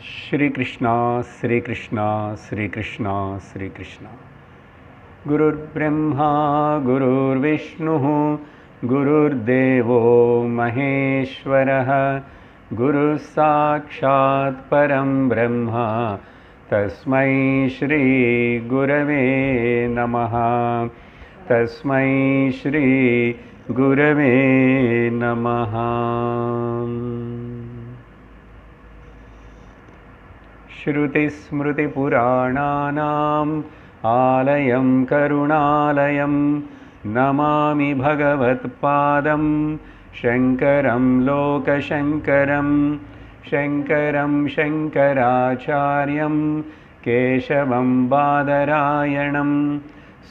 श्री कृष्णा श्री कृष्णा श्री कृष्णा श्री कृष्णा। गुरुर्ब्रह्मा गुरुर्विष्णुः गुरुर्देवो महेश्वरः गुरुः साक्षात् परं ब्रह्म तस्मै श्री गुरवे नमः। तस्मै श्री गुरवे नमः। श्रुतिस्मृतिपुराणानाम् आलयं करुणालयं नमामि भगवत्पादं शङ्करं लोकशङ्करं। शङ्करं शङ्कराचार्यं केशवं बादरायणं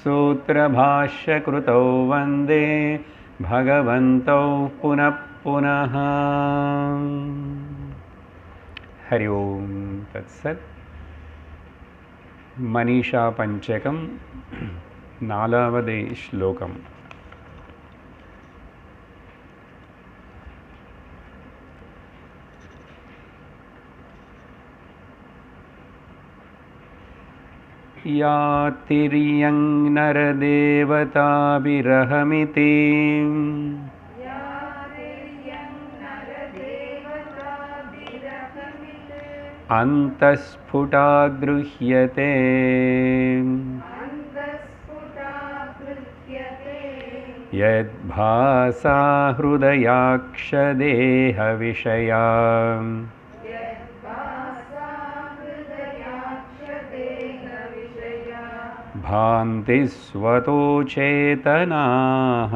सूत्रभाष्यकृतौ वन्दे भगवन्तौ पुनः पुनः। हरि ओम तत्सत्। मनीषा पंचकम नालावदे श्लोकम। या तिर्यं नरदेवताभिरहमिति अन्तःस्फुटा गृह्यते यद्भासा हृदयाक्षदेहविषया भान्ति स्वतो चेतनाः।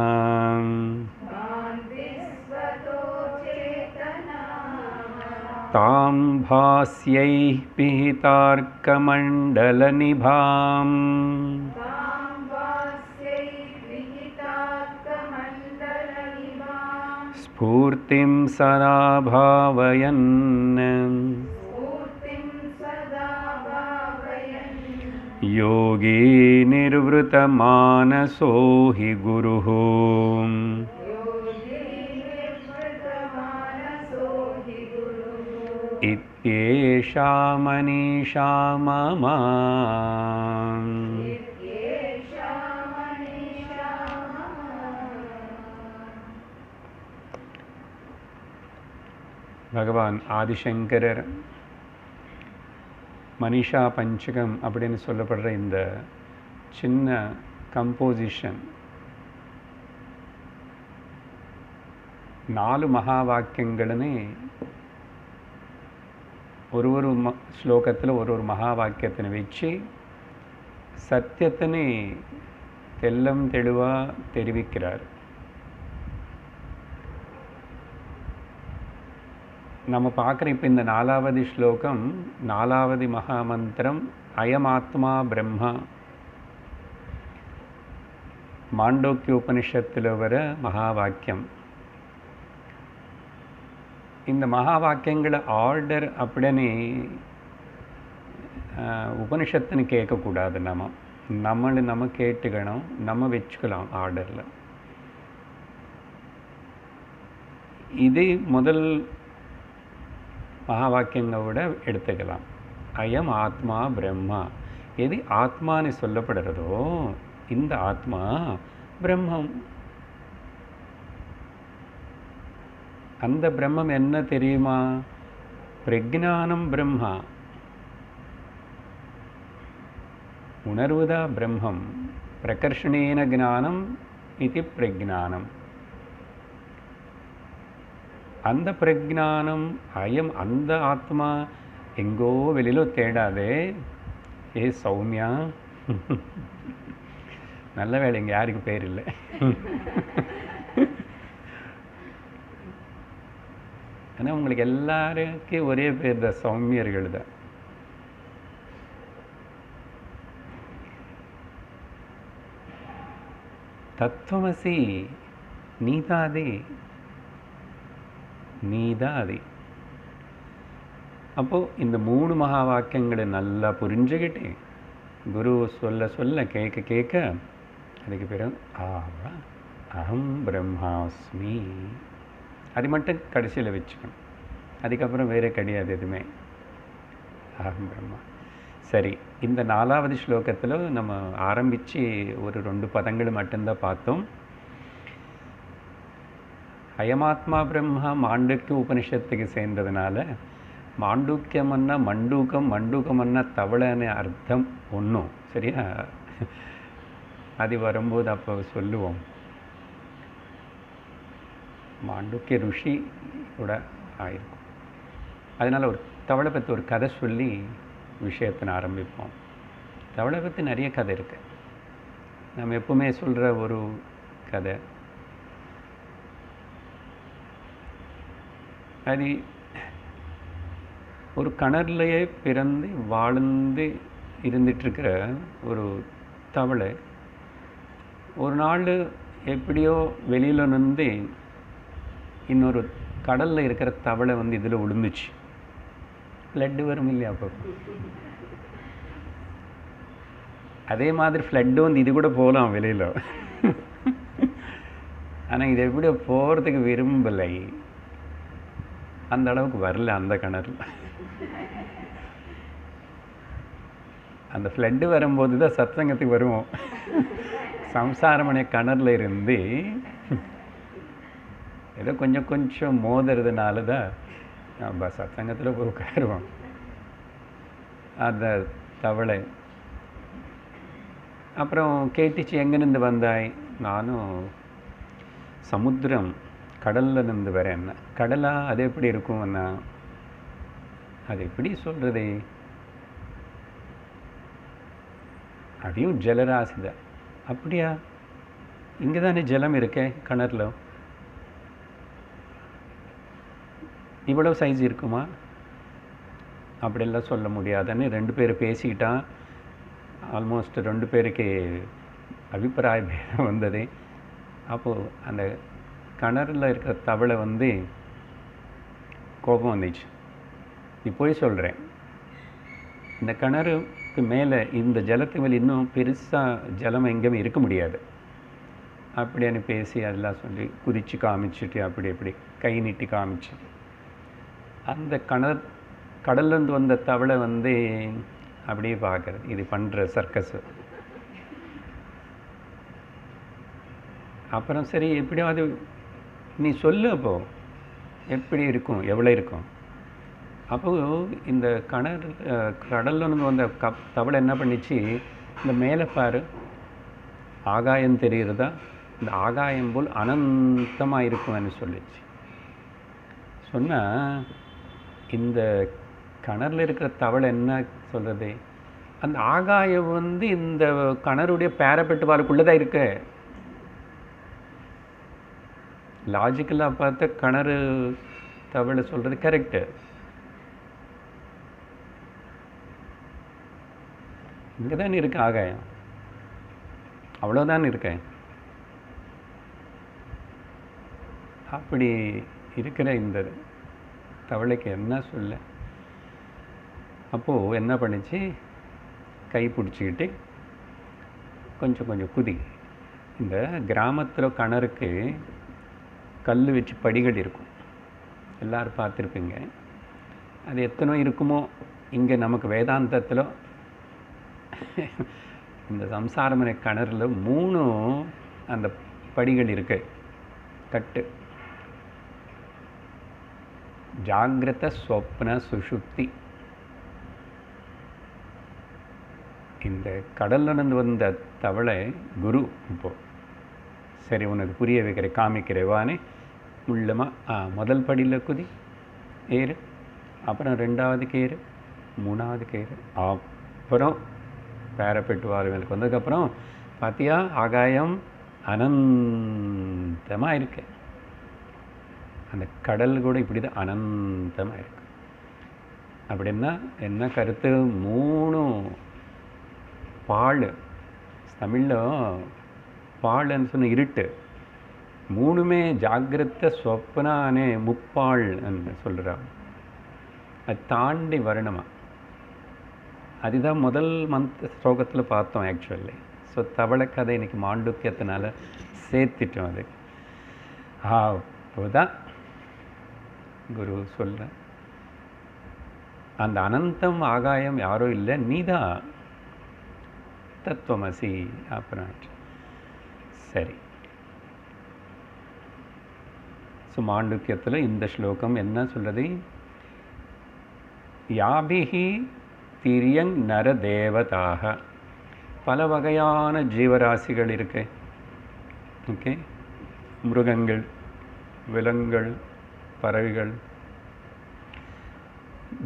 तां भास्यैः पिहितार्कमण्डलनिभाम् स्फूर्तिं सदा भावयन् योगी निर्वृतमानसो हि गुरुः। इत्येषा मनीषा मम। பகவான் ஆதிசங்கரர் மனிஷா பஞ்சகம் அப்படின்னு சொல்லப்படுற இந்த சின்ன கம்போசிஷன் 4 மகா வாக்கியங்களே ஒரு ஸ்லோகத்தில் ஒரு மகா வாக்கியத்தினை வச்சு சத்தியத்தினை தெல்லம் தெளிவாக தெரிவிக்கிறார். நம்ம பார்க்குற இப்போ இந்த 4வது ஸ்லோகம் 4வது மகாமந்திரம் அயமாத்மா பிரம்மா. மாண்டோக்கிய உபனிஷத்தில் வர மகா வாக்கியம். இந்த மகா வாக்கியங்களை ஆர்டர் அப்படின்னு உபனிஷத்துன்னு கேட்கக்கூடாது. நம்ம கேட்டுக்கணும், நம்ம வச்சுக்கலாம் ஆர்டரில். இது முதல் மகா வாக்கியங்களோட எடுத்துக்கலாம். அயம் ஆத்மா பிரம்மா. எது ஆத்மான்னு சொல்லப்படுறதோ இந்த ஆத்மா பிரம்மம். அந்த பிரம்மம் என்ன தெரியுமா? பிரஜ்ஞானம் பிரம்மா. உணர்வுதா பிரம்மம். பிரகர்ஷணேன ஞானம் இது பிரஜ்ஞானம். அந்த பிரஜ்ஞானம் அயம் அந்த ஆத்மா எங்கோ வெளியில தேடாதே. ஏ சௌமியா, நல்ல வேலை இங்கே யாருக்கு பேர் இல்லை. ஆனால் உங்களுக்கு எல்லாருக்கும் ஒரே பேர் தான், சௌமியர்கள் தான். தத்துவமசி நீதாதே, நீதாதே. அப்போது இந்த 3 மகா வாக்கியங்களை நல்லா புரிஞ்சுக்கிட்டேன். குரு சொல்ல சொல்ல கேட்க கேட்க அதுக்கு பிறகு ஆவா அகம் பிரம்மாஸ்மி அது மட்டும் கடைசியில் வச்சுக்கணும். அதுக்கப்புறம் வேறு கிடையாது எதுவுமே. அகம் பிரம்மா. சரி, இந்த 4வது ஸ்லோகத்தில் நம்ம ஆரம்பித்து ஒரு 2 பதங்கள் மட்டும்தான் பார்த்தோம். அயமாத்மா பிரம்மா மாண்டூக்கிய உபனிஷத்துக்கு சேர்ந்ததுனால மாண்டூக்கியமன்னா மண்டூகம், மண்டூகமன்னா தவளைன்னு அர்த்தம் ஒன்றும் சரியா. அது வரும்போது அப்போ சொல்லுவோம். மாண்டூக்கிய ருஷி கூட ஆயிருக்கும். அதனால் ஒரு தவளை பற்றி ஒரு கதை சொல்லி விஷயத்தின் ஆரம்பிப்போம். தவளை பற்றி நிறைய கதை இருக்குது. நம்ம எப்பவுமே சொல்கிற ஒரு கதை, அது ஒரு கிணறுலையே பிறந்து வாழ்ந்து இருந்துட்டுருக்கிற ஒரு தவளை ஒரு நாள் எப்படியோ வெளியில் நின்று இன்னொரு கடலில் இருக்கிற தவளை வந்து இதில் விழுந்துச்சு. ஃப்ளட்டு வரும் இல்லையா அப்போ, அதே மாதிரி ஃப்ளட்டு வந்து இது கூட போகலாம் வெளியில். ஆனால் இது எப்படியோ போகிறதுக்கு விரும்பலை, அந்த அளவுக்கு வரல அந்த கிணறுல. அந்த ஃப்ளட்டு வரும்போது தான் சத்சங்கத்துக்கு வருவோம். சம்சாரமனை கிணறுல இருந்து ஏதோ கொஞ்சம் கொஞ்சம் மோதுறதுனால தான் நம்ம சத்சங்கத்தில் போய் உட்காருவோம். அந்த தவளை அப்புறம் கேட்டுச்சு, எங்கேருந்து வந்தாய்? நானும் சமுத்திரம் கடலில் இருந்து வரேன்னா. கடலா? அது எப்படி இருக்கும்னா, அது எப்படி சொல்கிறது, அதையும் ஜலராசி தான். அப்படியா? இங்கே தானே ஜலம் இருக்கே கிணறுல, இவ்வளோ சைஸ் இருக்குமா? அப்படிலாம் சொல்ல முடியாதுன்னு 2 பேர் பேசிக்கிட்டான். ஆல்மோஸ்ட் 2 பேருக்கு அபிப்பிராய பேதம் வந்தது. அப்போது அந்த கிணறுல இருக்கிற தவளை வந்து கோபம் வந்துச்சு. நீ போய் சொல்கிறேன், இந்த கிணறுக்கு மேலே இந்த ஜலத்துக்கு மேலே இன்னும் பெருசாக ஜலம் எங்கேயுமே இருக்க முடியாது அப்படின்னு பேசி அதெல்லாம் சொல்லி குதித்து காமிச்சிட்டு அப்படி எப்படி கை நீட்டி காமிச்சு, அந்த கடல்லேருந்து வந்த தவளை வந்து அப்படியே பார்க்குறது, இது பண்ணுற சர்க்கஸு. அப்புறம் சரி எப்படியாவது நீ சொல்லு, அப்போது எப்படி இருக்கும், எவ்வளோ இருக்கும்? அப்போது இந்த கடல்லேருந்து வந்த தவளை என்ன பண்ணிச்சு, இந்த மேலே பாரு ஆகாயம் தெரிகிறதா, இந்த ஆகாயம் போல் அனந்தமாக இருக்கும்னு சொல்லிச்சு. சொன்னால் இந்த கிணறுல இருக்கிற தவளை என்ன சொல்கிறது, அந்த ஆகாயம் வந்து இந்த கிணறுடைய பேரப்பெட்டு பாலுக்குள்ளே தான் இருக்கு. லாஜிக்கலாக பார்த்தா கிணறு தவளை சொல்கிறது கரெக்டு. இங்கே தான் இருக்கு ஆகாயம், அவ்வளோதான் இருக்கேன். அப்படி இருக்கிற இந்த தவளைக்கு என்ன சொல்ல, அப்போது என்ன பண்ணிச்சு, கை பிடிச்சிக்கிட்டு கொஞ்சம் கொஞ்சம் குதி. இந்த கிராமத்தில் கிணறுக்கு கல் வச்சு படிகள் இருக்கும், எல்லோரும் பார்த்துருப்பீங்க. அது எத்தனோ இருக்குமோ, இங்கே நமக்கு வேதாந்தத்தில் இந்த சம்சாரமனை கிணறுல 3 அந்த படிகள் இருக்கு, கட்டு. ஜாகிரத, சொப்ன, சுஷுப்தி. இந்த கடல்லிருந்து வந்த தவளை குரு இப்போ சரி உனக்கு புரிய வைக்கிற காமிக்கிறவானே உள்ளமாக முதல் படியில் குதி ஏறு, அப்புறம் 2வதுக்கு ஏறு, 3வதுக்கு ஏறு, அப்புறம் பேரப்பெட்டு வாரங்களுக்கு வந்ததுக்கப்புறம் பார்த்தியா ஆகாயம் அனந்தமாக இருக்கு. அந்த கடல் கூட இப்படி தான் அனந்தமாக இருக்கு. அப்படின்னா என்ன கருத்து, 3 பால், தமிழில் பால்ன்னு சொன்ன இருட்டு, 3மே ஜாகிரத சொப்பனானே முப்பால் சொல்கிறான். அது தாண்டி வரணுமா, அதுதான் முதல் ஸ்லோகத்தில் பார்த்தோம் ஆக்சுவலி. ஸோ தவளை கதை இன்றைக்கி மாண்டூக்கியத்தினால சேர்த்துட்டோம். அது அப்போதான் குரு சொல்கிறேன், அந்த அனந்தம் ஆகாயம் யாரும் இல்லை, நீதான் தத்துவமசி. அப்புறம் சரி, மாண்டூக்கியத்தில் இந்த ஸ்லோகம் என்ன சொல்றது? யாபிஹி திரியங் நர தேவதாக, பல வகையான ஜீவராசிகள் இருக்கு. ஓகே, மிருகங்கள், விலங்குகள், பறவைகள்,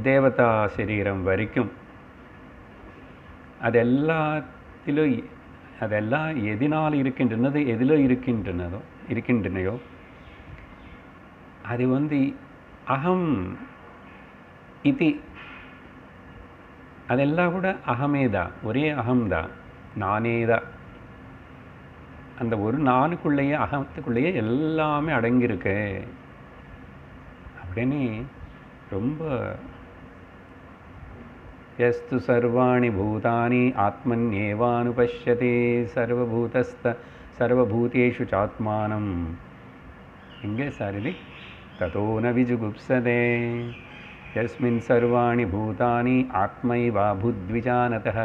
தேவதா சரீரம் வரைக்கும் அதெல்லாம் எதினால் இருக்கின்றனது, எதில் இருக்கின்றனையோ அது அகம் இது, அதெல்லாம் கூட அகமேதான், ஒரே அகம்தான், நானேதான். அந்த ஒரு நானுக்குள்ளேயே, அகத்துக்குள்ளேயே எல்லாமே அடங்கியிருக்கு அப்படின்னு ரொம்ப. யஸ்து சர்வாணி பூதானி ஆத்மன்யேவானுபஷ்யதே சர்வபூதேஷு சாத்மானம். எங்கே சார் இது? ததோ ந விஜுகுப்சதே யஸ்மின் சர்வாணி பூதானி ஆத்மைவா புத்விஜானதः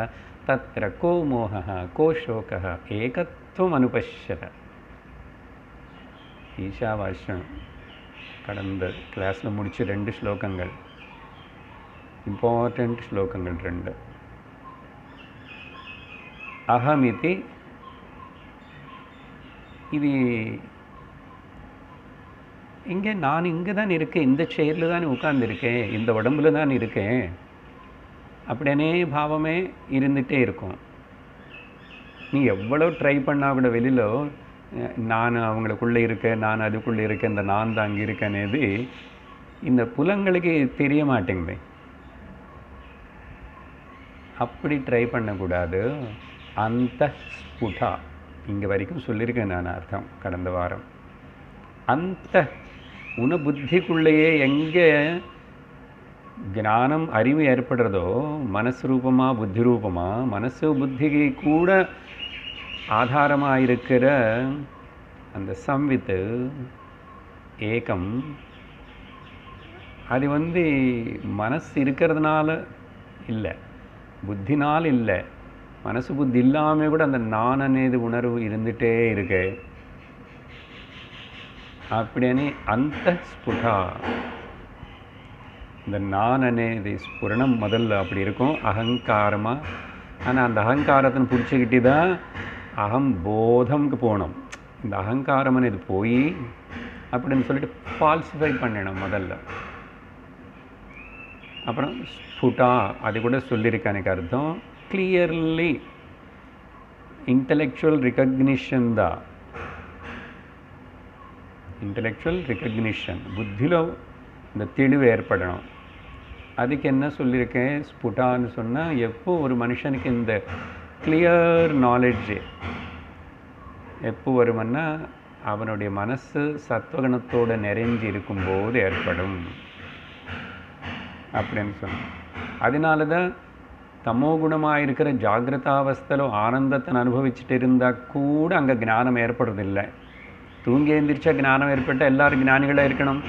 தத்ர கோ மோஹः கோ சோகः ஏகத்வம் அனுபஷ்யத. ஈஷாவாஸ்யம் கடந்த கிளாஸில் முடிச்ச 2 ஸ்லோகங்கள், இம்பார்ட்டண்ட் ஸ்லோகங்கள் 2. அகமிதி, இது இங்கே நான் இங்கே தான் இருக்கேன், இந்த செயலில் தான் உட்கார்ந்துருக்கேன், இந்த உடம்புல தான் இருக்கேன் அப்படின்னே பாவமே இருந்துகிட்டே இருக்கும். நீ எவ்வளோ ட்ரை பண்ணால் கூட வெளியில் நான் அவங்களுக்குள்ளே இருக்கேன், நான் அதுக்குள்ளே இருக்கேன், இந்த நான் தான் அங்கே இருக்கேனேது இந்த புலங்களுக்கு தெரிய மாட்டேங்குது. அப்படி ட்ரை பண்ணக்கூடாது. அந்த ஸ்புடா இங்கே வரைக்கும் சொல்லியிருக்கேன் நான் அர்த்தம் கடந்த வாரம். அந்த உன புத்திக்குள்ளேயே எங்கே ஞானம் அறிவு ஏற்படுறதோ, மனசு ரூபமாக புத்தி ரூபமாக, மனசு புத்திக்கு கூட ஆதாரமாக இருக்கிற அந்த சம்வித்து ஏகம், அது மனசு இருக்கிறதுனால இல்லை, புத்தினால் இல்லை, மனசு புத்தி இல்லாமல் கூட அந்த நான் అనేది உணர்வு இருந்துகிட்டே இருக்கு. அப்படின்னு அந்த ஸ்புடா, இந்த நான் అనేది ஸ்புரணம் முதல்ல அப்படி இருக்கும் அகங்காரமாக. ஆனால் அந்த அகங்காரத்தை பிடிச்சிக்கிட்டு தான் அகம் போதம்க்கு போகணும். இந்த அகங்காரம் అనేది போய் அப்படின்னு சொல்லிட்டு ஃபால்சிஃபை பண்ணணும் முதல்ல. அப்புறம் ஸ்புடா அது கூட சொல்லியிருக்க எனக்கு அர்த்தம் கிளியர்லி இன்டலெக்சுவல் ரிகக்னிஷன் தான். இன்டலெக்சுவல் ரிகக்னிஷன், புத்தியில் இந்த தெளிவு ஏற்படணும். அதுக்கு என்ன சொல்லியிருக்கேன்? ஸ்புட்டான்னு சொன்னால் எப்போ ஒரு மனுஷனுக்கு இந்த கிளியர் நாலேஜ் எப்போ வருமன்னா அவனுடைய மனசு சத்வகுணத்தோடு நிறைஞ்சி இருக்கும்போது ஏற்படும் அப்படின்னு சொன்னான். அதனால தான் தமோ குணமாக இருக்கிற ஜாகிரதாவஸ்தையில் ஆனந்தத்தை அனுபவிச்சுட்டு இருந்தால் கூட அங்கே ஞானம் ஏற்படுறதில்லை. தூங்கி எழுந்திரிச்சா ஞானம் ஏற்பட்டால் எல்லோரும் ஞானிகளாக இருக்கணும்.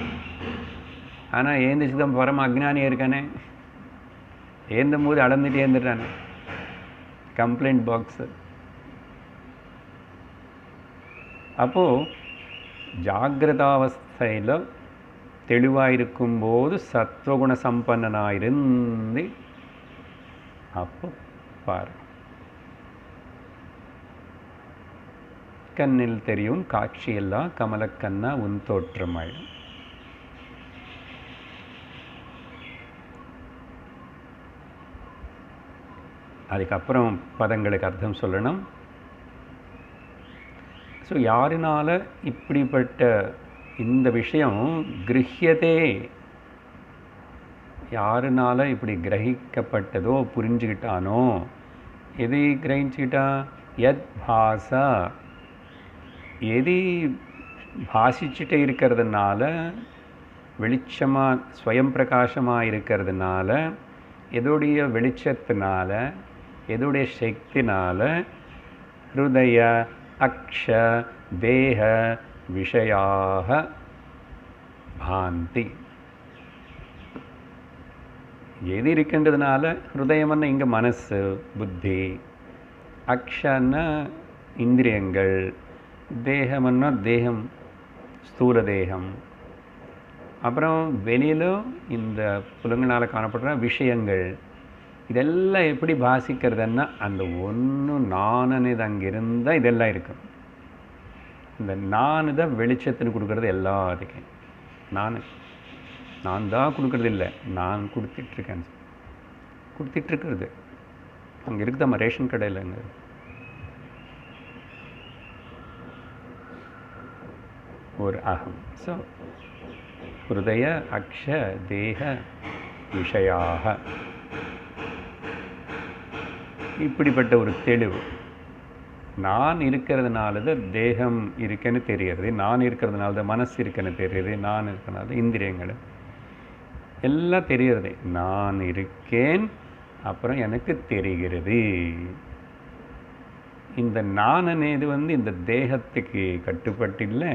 ஆனால் ஏந்திரிச்சு தான் பரம அஜ்ஞானியாக இருக்கானே, ஏந்தும் போது அளந்துட்டு ஏந்துட்டானே, கம்ப்ளைண்ட் பாக்ஸு. அப்போது ஜாகிரதாவஸ்தையில் தெளிவாக இருக்கும்போது சத்வகுண சம்பன்னனாக இருந்து அப்போ பாரு, கண்ணில் தெரியும் காட்சியெல்லாம் கமலக்கண்ணா உன் தோற்றமாயிடும். அதுக்கப்புறம் பதங்களுக்கு அர்த்தம் சொல்லணும். ஸோ யாருனால இப்படிப்பட்ட இந்த விஷயம் கிரஹியதே, யாருனால இப்படி கிரகிக்கப்பட்டதோ புரிஞ்சுக்கிட்டானோ, எதை கிரகிச்சுக்கிட்டா? யத் பாசா, எது பாசிச்சுட்டே இருக்கிறதுனால, வெளிச்சமாக ஸ்வயம் பிரகாசமாக இருக்கிறதுனால, எதோடைய வெளிச்சத்தினால, எதோடைய சக்தினால ஹிருதய அக்ஷ தேக விஷயாக பாந்தி. எது இருக்கின்றதுனால ஹிருதயம்னா இங்கே மனசு புத்தி, அக்ஷன்னா இந்திரியங்கள், தேகம்னா தேகம் ஸ்தூல தேகம், அப்புறம் வெளியிலும் இந்த புலங்களால் காணப்படுற விஷயங்கள், இதெல்லாம் எப்படி பாசிக்கிறதுன்னா அந்த ஒன்று நானது அங்கே இருந்தால் இதெல்லாம் இருக்கும். இந்த நான் தான் வெளிச்சத்துன்னு கொடுக்குறது எல்லாத்துக்கும். நான் தான் கொடுக்கறது இல்லை, நான் கொடுத்துட்ருக்கேன். கொடுத்துட்ருக்கிறது அங்கே இருக்குது நம்ம ரேஷன் கடையில். அங்கே ஒரு அகம். ஸோ ஹிருதய அக்ஷ தேக விஷயாக, இப்படிப்பட்ட ஒரு தெளிவு. நான் இருக்கிறதுனால தான் தேகம் இருக்குன்னு தெரியுது, நான் இருக்கிறதுனால தான் மனசு இருக்குன்னு தெரியுது, நான் இருக்கிறதுனால தான் இந்திரியங்கள் எல்லாம் தெரிகிறது. நான் இருக்கேன், அப்புறம் எனக்கு தெரிகிறது. இந்த நானனேது இந்த தேகத்துக்கு கட்டுப்பட்டு இல்லை,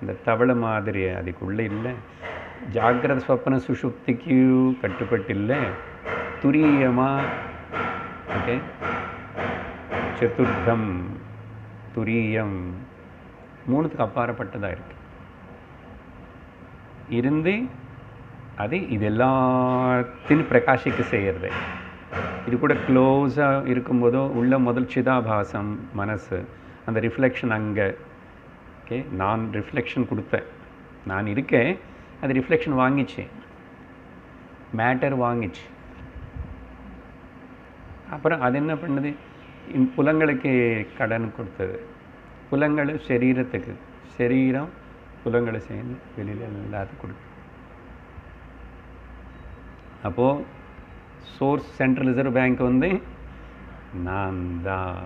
இந்த தவளை மாதிரி அதுக்குள்ளே இல்லை, ஜாகிரத ஸ்வப்ன சுஷுப்திக்கு கட்டுப்பட்டு இல்லை, துரியமாக ஓகே சதுர்த்தம் துரியம் மூணுத்துக்கு அப்பாற்பட்டதாக இருக்கு இருந்து அது இது எல்லாத்தையும் பிரகாசிக்க செய்கிறது. இது கூட க்ளோஸாக இருக்கும்போதோ உள்ள முதல் சிதாபாசம் மனசு, அந்த ரிஃப்ளெக்ஷன் அங்கே ஓகே. நான் ரிஃப்ளெக்ஷன் கொடுத்தேன், நான் இருக்கேன், அது ரிஃப்ளெக்ஷன் வாங்கிச்சு, மேட்டர் வாங்கிச்சு. அப்புறம் அது என்ன பண்ணுது, புலங்களுக்கு கடன் கொடுத்தது. புலங்கள் சரீரத்துக்கு, சரீரம் புலங்களை சேர்ந்து வெளியில் எல்லாத்துக்கும் கொடுக்குது. அப்போது சோர்ஸ் சென்ட்ரல் ரிசர்வ் பேங்க் நான் தான்,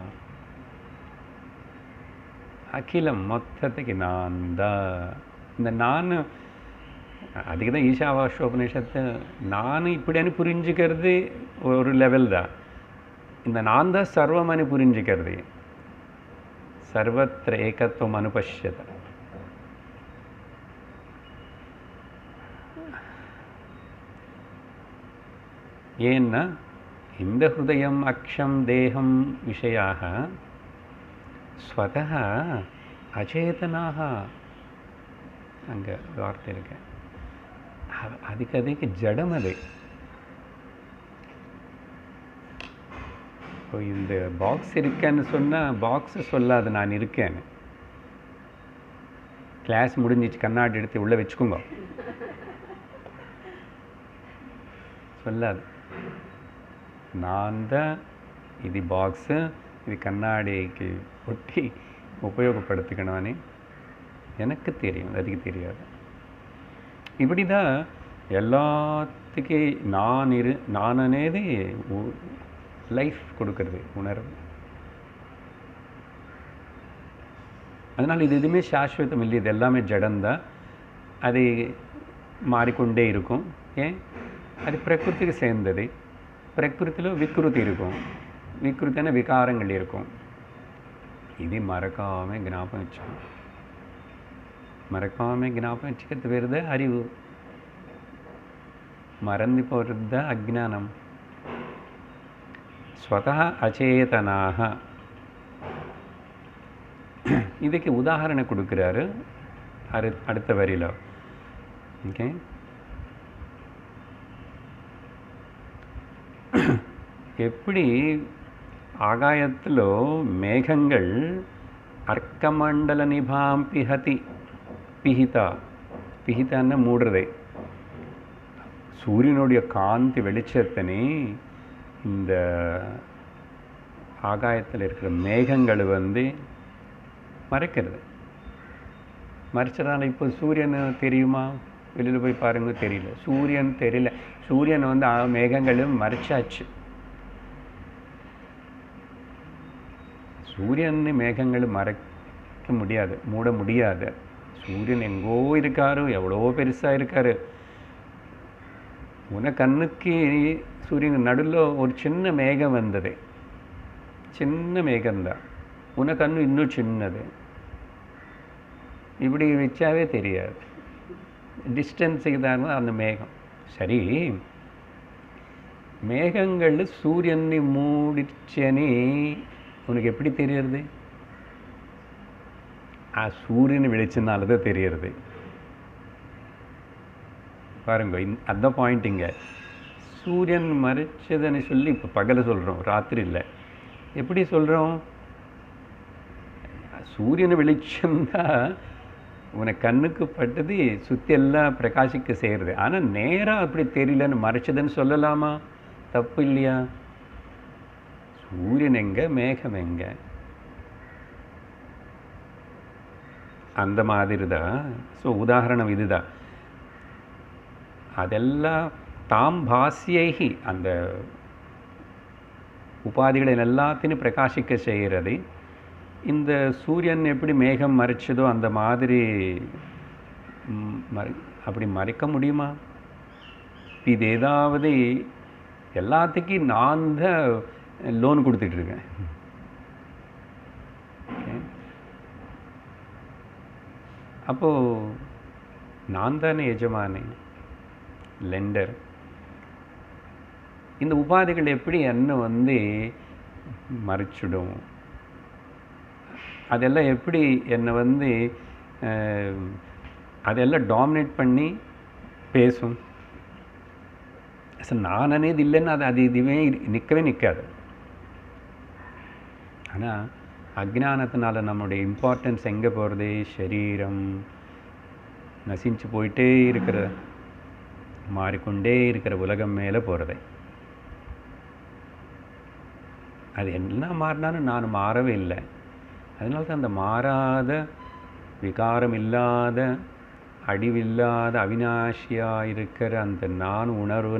அகிலம் மொத்தத்துக்கு நான் தான். இந்த நான் அதுக்கு தான் ஈஷாவாஸ்யோபனிஷத்து நான் இப்படின்னு புரிஞ்சுக்கிறது ஒரு லெவல் தான். இந்த நான் தான் சர்வமனு புரிஞ்சுக்கிறது, சர்வத்திர ஏகத்துவம் அனுபஷ்யத. ஏன்னா இந்த ஹிருதயம் அக்ஷம் தேகம் விஷயாக ஸ்வதः அச்சேதனாக, அங்கே வார்த்தை இருக்கு, அதுக்கு ஜடம். அது இப்போ இந்த பாக்ஸ் இருக்கேன்னு சொன்னால் பாக்ஸு சொல்லாது நான் இருக்கேன்னு. கிளாஸ் முடிஞ்சிச்சு, கண்ணாடி எடுத்து உள்ளே வச்சுக்கோங்க சொல்லாது. நான் தான் இது பாக்ஸு, இது கண்ணாடிக்கு ஒட்டி உபயோகப்படுத்திக்கணும்னு எனக்கு தெரியும், அதுக்கு தெரியாது. இப்படி தான் எல்லாத்துக்கும் நான் అనేది லைஃப் கொடுக்கறது உணர்வு. அதனால் இது எதுவுமே சாஸ்வதம் இல்லை, இது எல்லாமே ஜடம்தான். அது மாறிக்கொண்டே இருக்கும். ஏன்? அது பிரகிருதிக்கு சேர்ந்தது. பிரகிருத்தியில் விக்ருதி இருக்கும், விக்ருத்தின விகாரங்கள் இருக்கும். இது மறக்காமல் ஞாபகம் வச்சுக்கணும். மறக்காமல் ஞாபகம் வச்சுக்கிறது பேர் தான் அறிவு. மறந்து போகிறது தான் அஜ்ஞானம். ஸ்வதः அச்சேதனாக. இதுக்கு உதாரணம் கொடுக்குறாரு அடுத்த வரியில். ஓகே, எப்படி ஆகாயத்தில் மேகங்கள் அர்க்கமண்டல நிபாம் பிஹதி, பிஹிதான்னு மூடுறது. சூரியனுடைய காந்தி வெளிச்சத்தினே இந்த ஆகாயத்தில் இருக்கிற மேகங்கள் மறைக்கிறது. மறைச்சதால இப்போ சூரியன் தெரியுமா? வெளியில் போய் பாருங்க, தெரியல. சூரியன் தெரியல, சூரியன் மேகங்களும் மறைச்சாச்சு. சூரியன் மேகங்களும் மறைக்க முடியாது, மூட முடியாது. சூரியன் எங்கோ இருக்காரு, எவ்வளோ பெருசாக இருக்காரு. உன கண்ணுக்கு சூரியன் நடுவில் ஒரு சின்ன மேகம் வந்தது, சின்ன மேகம்தான். உன கண்ணு இன்னும் சின்னது. இப்படி வச்சாவே தெரியாது, டிஸ்டன்ஸுக்கு தான் அந்த மேகம். சரி, மேகங்கள் சூரியனை மூடிச்சேனே உனக்கு எப்படி தெரியறது? சூரியன் வெளிச்சனால தான் தெரியறது. பாருங்க, அதான் பாயிண்ட். இங்கே சூரியன் மறைச்சதுன்னு சொல்லி இப்போ பகலை சொல்கிறோம், ராத்திரி இல்லை. எப்படி சொல்கிறோம்? சூரியன் வெளிச்சம்தான் உனக்கு கண்ணுக்கு பட்டது சுற்றி எல்லாம் பிரகாசிக்க செய்கிறது. ஆனால் நேராக அப்படி தெரியலன்னு மறைச்சதுன்னு சொல்லலாமா? தப்பு இல்லையா? சூரியன் எங்கே, மேகம் எங்கே? அந்த மாதிரி தான். ஸோ உதாரணம் இதுதான். அதெல்லாம் தாம் பாஸ்யைகி, அந்த உபாதிகளை எல்லாத்தையும் பிரகாசிக்க செய்கிறது. இந்த சூரியன் எப்படி மேகம் மறைச்சதோ அந்த மாதிரி அப்படி மறைக்க முடியுமா? இது ஏதாவது எல்லாத்துக்கும் நான் தான் லோன் கொடுத்துட்ருக்கேன். அப்போது நான் தானே எஜமானே, லெண்டர். இந்த உபாதிகள் எப்படி என்ன மறைச்சிடும்? அதெல்லாம் எப்படி என்னை அதெல்லாம் டாமினேட் பண்ணி பேசும்? நான் అనేది இல்லைன்னா அது இதுவே நிற்கவே நிற்காது. ஆனால் அஜ்ஞானத்தினால நம்முடைய இம்பார்ட்டன்ஸ் எங்கே போகிறது? சரீரம் நசிஞ்சு போயிட்டே இருக்கிற, மாறிக்கொண்டே இருக்கிற உலகம் மேலே போகிறது. அது என்ன மாறினாலும் நான் மாறவே இல்லை. அதனால தான் அந்த மாறாத, விகாரம் இல்லாத, அடிவில்லாத, அவிநாசியாக இருக்கிற அந்த நான் உணர்வு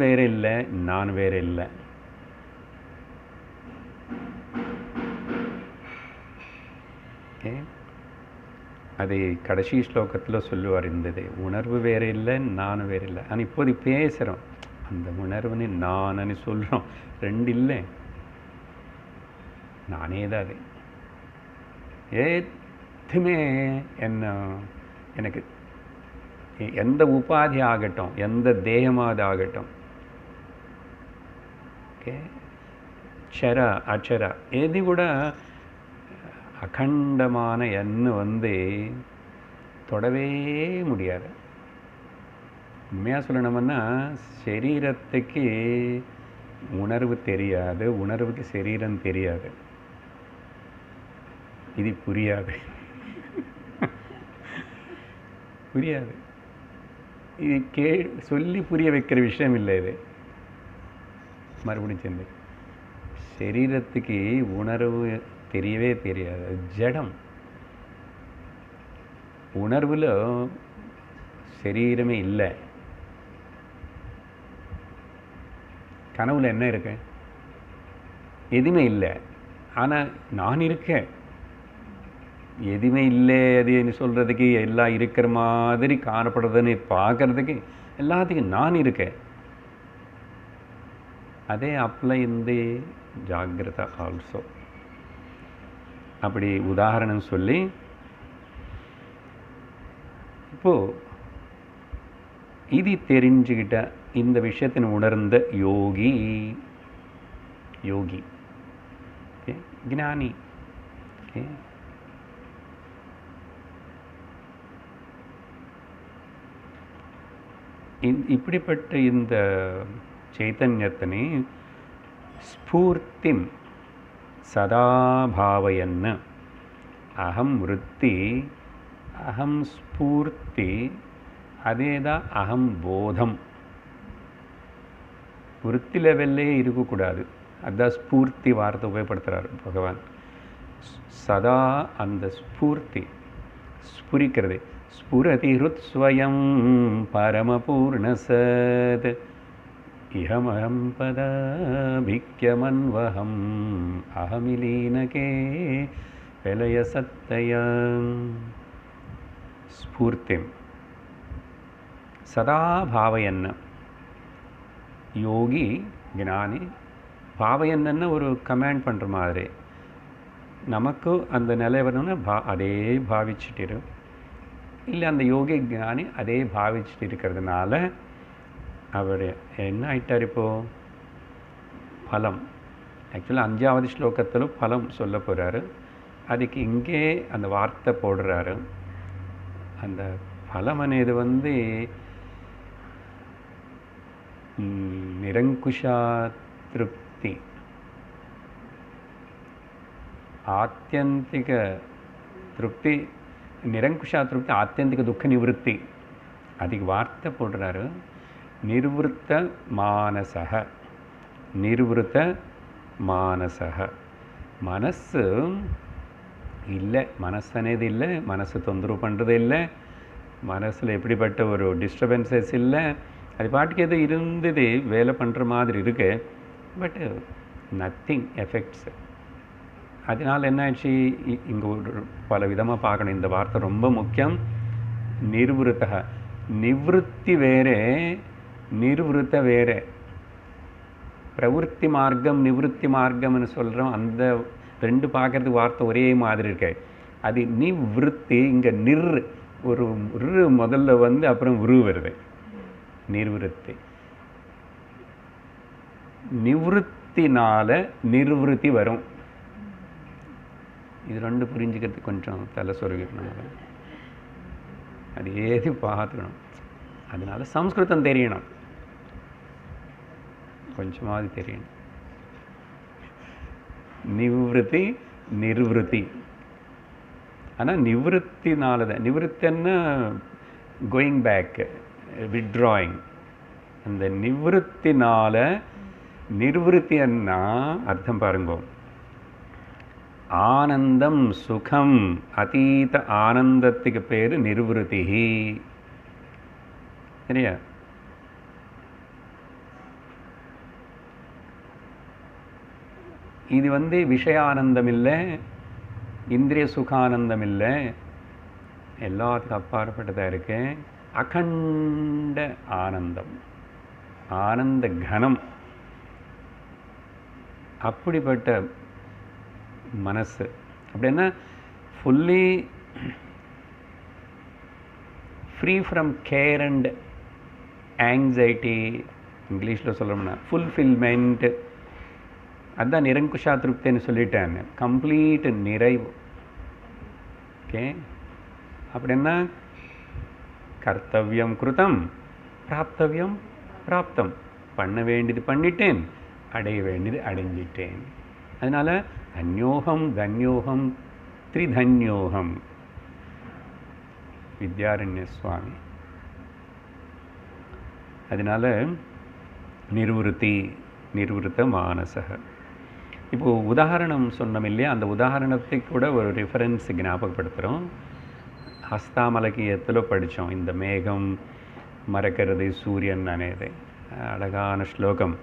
வேற இல்லை, நான் வேற இல்லை. அதை கடைசி ஸ்லோகத்தில் சொல்லுவார். இந்த உணர்வு வேற இல்லை, நான் வேற இல்லை. ஆனால் இப்போது பேசுகிறோம், அந்த உணர்வுன்னு நானு சொல்கிறோம், ரெண்டு இல்லை, நானே தான். அது எதுவுமே எனக்கு எந்த உபாதி ஆகட்டும், எந்த தேகமாவது ஆகட்டும், க்ஷர அக்ஷர எது கூட அகண்டமான தொடவே முடியாது. உண்மையாக சொல்லணும்னா சரீரத்துக்கு உணர்வு தெரியாது, உணர்வுக்கு சரீரம் தெரியாது. இது புரியாது. இது சொல்லி புரிய வைக்கிற விஷயம் இல்லை. இது மறுபடியும் சேர்ந்து சரீரத்துக்கு உணர்வு தெரியவே தெரியாது, ஜடம். உணர்வில் சரீரமே இல்லை. கனவுல என்ன இருக்கு? எதுவுமே இல்லை. ஆனால் நான் இருக்கேன். எதுவுமே இல்லை அதுன்னு சொல்கிறதுக்கு, எல்லாம் இருக்கிற மாதிரி காணப்படுறதுன்னு பார்க்கறதுக்கு எல்லாத்துக்கும் நான் இருக்கேன். அதே அப்ளை இந்த ஜாகிரதா ஆல்சோ. அப்படி உதாரணம் சொல்லி இப்போது இது தெரிஞ்சுக்கிட்ட இந்த விஷயத்தின் உணர்ந்த யோகி, ஞானி. இப்படிப்பட்ட இந்த சைத்தன்யத்தினை ஸ்பூர்த்திம் சதா பாவயன்னு, அகம் விருத்தி, அகம் ஸ்பூர்த்தி, அதேதான் அகம் போதம். விருத்தி லெவல்லே இருக்கக்கூடாது. அதுதான் ஸ்பூர்த்தி வார்த்தை உபயோகப்படுத்துகிறார் பகவான். சதா அந்த ஸ்பூர்த்தி ஸ்புரிக்கிறது. ஸ்புரதி ஹிருத்ஸ்வயம் பரமபூர்ணசத் இஹமஹம் பதாபிக்யமன்வஹம் அஹமிலீனகே பிரளய சத்தயம். ஸ்பூர்த்திம் சதா பாவயன்னு. யோகி ஞானி பாவயன்னு ஒரு கமாண்ட் பண்ணுற மாதிரி. நமக்கு அந்த நிலை வரணும்னா அதே பாவிச்சுட்டு இல்லை அந்த யோகி ஞானி அதே பாவிச்சுட்டு இருக்கிறதுனால அவர் என்ன ஆயிட்டார் இப்போது? பலம். ஆக்சுவலாக 5வது ஸ்லோகத்தில் பலம் சொல்ல போகிறாரு. அதுக்கு இங்கே அந்த வார்த்தை போடுறாரு. அந்த பலம் అనేది நிரங்குஷா திருப்தி, ஆத்தியந்திக திருப்தி. நிரங்குஷா திருப்தி ஆத்தியந்திக துக்க நிவೃತ್ತಿ. அதுக்கு வார்த்தை போடுறாரு நிர்வృத்த மானசக. நிர்வృத்த மானசக. மனசு இல்லை, மனசு అనేది இல்லை, மனசு தொந்தரவு பண்ணுறது இல்லை, மனசில் எப்படிப்பட்ட ஒரு டிஸ்டர்பன்சஸ் இல்லை, அது பாட்டுக்கு எது இருந்தது வேலை பண்ணுற மாதிரி இருக்கு, பட் நத்திங் எஃபெக்ட்ஸ். அதனால் என்ன ஆச்சு? இங்கே ஒரு பல விதமாக பார்க்கணும். இந்த வார்த்தை ரொம்ப முக்கியம். நிர்வృத்தக. நிவೃತ್ತಿ வேறே, நிர்வృத்த வேறே. பிரவೃತ್ತಿ மார்க்கம் நிவೃತ್ತಿ மார்க்கம்னு சொல்கிறோம். அந்த ரெண்டு பார்க்குறதுக்கு வார்த்தை ஒரே மாதிரி இருக்கு. அது நிவೃತ್ತಿ. இங்கே ஒரு முதல்ல அப்புறம் வருது. நிர்வൃத்தி. நிவೃத்தினால நிர்வൃத்தி வரும். இது ரெண்டு புரிஞ்சுக்கிறதுக்கு கொஞ்சம் தலை சொருகிக்கணும். அது ஏது பார்த்துக்கணும். அதனால சம்ஸ்கிருதம் தெரியணும், கொஞ்சமாவது தெரியணும். நிவೃத்தி நிர்வൃத்தி. ஆனால் நிவೃத்தினால தான். நிவೃத்தின்னா கோயிங் பேக், வித்ட்ராயிங். அந்த நிவೃத்தினால நிர்வൃத்தின்னா அர்த்தம் பாருங்க. ஆனந்தம் சுகம் அதீத ஆனந்தத்துக்கு பேர் நிர்வൃத்தி. சரியா? இது விஷயானந்தம் இல்லை, இந்திரிய சுகானந்தம் இல்லை, எல்லாத்துக்கும் அப்பாற்பட்டதாக இருக்கு. அகண்ட ஆனந்தம், ஆனந்த கனம். அப்படிப்பட்ட மனசு அப்படின்னா fully free from care and anxiety. இங்கிலீஷில் சொல்லணும்னா ஃபுல்ஃபில்மெண்ட். அதுதான் நிரங்குஷா திருப்தின்னு சொல்லிட்டேன். கம்ப்ளீட் நிறைவு. ஓகே. அப்படின்னா கர்த்தவியம் கிருதம், பிராப்தவியம் பிராப்தம். பண்ண வேண்டியது பண்ணிட்டேன், அடைய வேண்டியது அடைஞ்சிட்டேன். அதனால் தன்யோகம் தன்யோகம் த்ரிதன்யோகம். வித்யாரண்ய சுவாமி. அதனால் நிர்வൃத்தி நிர்வൃத்த மானசக. இப்போது உதாரணம் சொன்னோம் இல்லையா? அந்த உதாரணத்தை கூட ஒரு ரெஃபரன்ஸ் ஞாபகப்படுத்துகிறோம். ஹஸ்தாமலக்கியத்தில் படித்தோம். இந்த மேகம் மறக்கிறது சூரியன் అనేది அழகான ஸ்லோகம்.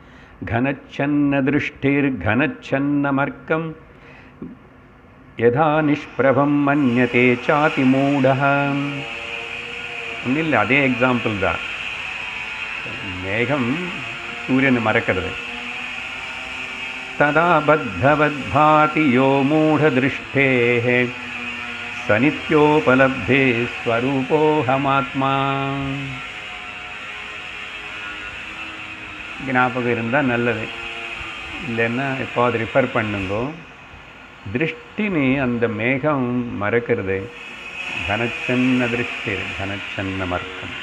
घनच्छन्न दृष्टिर्घनच्छन्नमर्कं यथा निष्प्रभं मन्यते चाति मूढः. ஒன்றும் இல்லை, அதே எக்ஸாம்பிள் தான். மேகம் சூரியனை மறக்கிறது. ததா பத்தவத்பாதி யோ மூಢதृष्टेः स नित्योपलब्धे स्वरूपोऽहमात्मा. ஞாபகம் இருந்தால் நல்லது, இல்லைன்னா இப்போ அது ரிஃபர் பண்ணுங்கோ. திருஷ்டினி அந்த மேகம் மறக்கிறது. கனச்சன்ன திருஷ்டி கனச்சன்ன மர்க்கம்.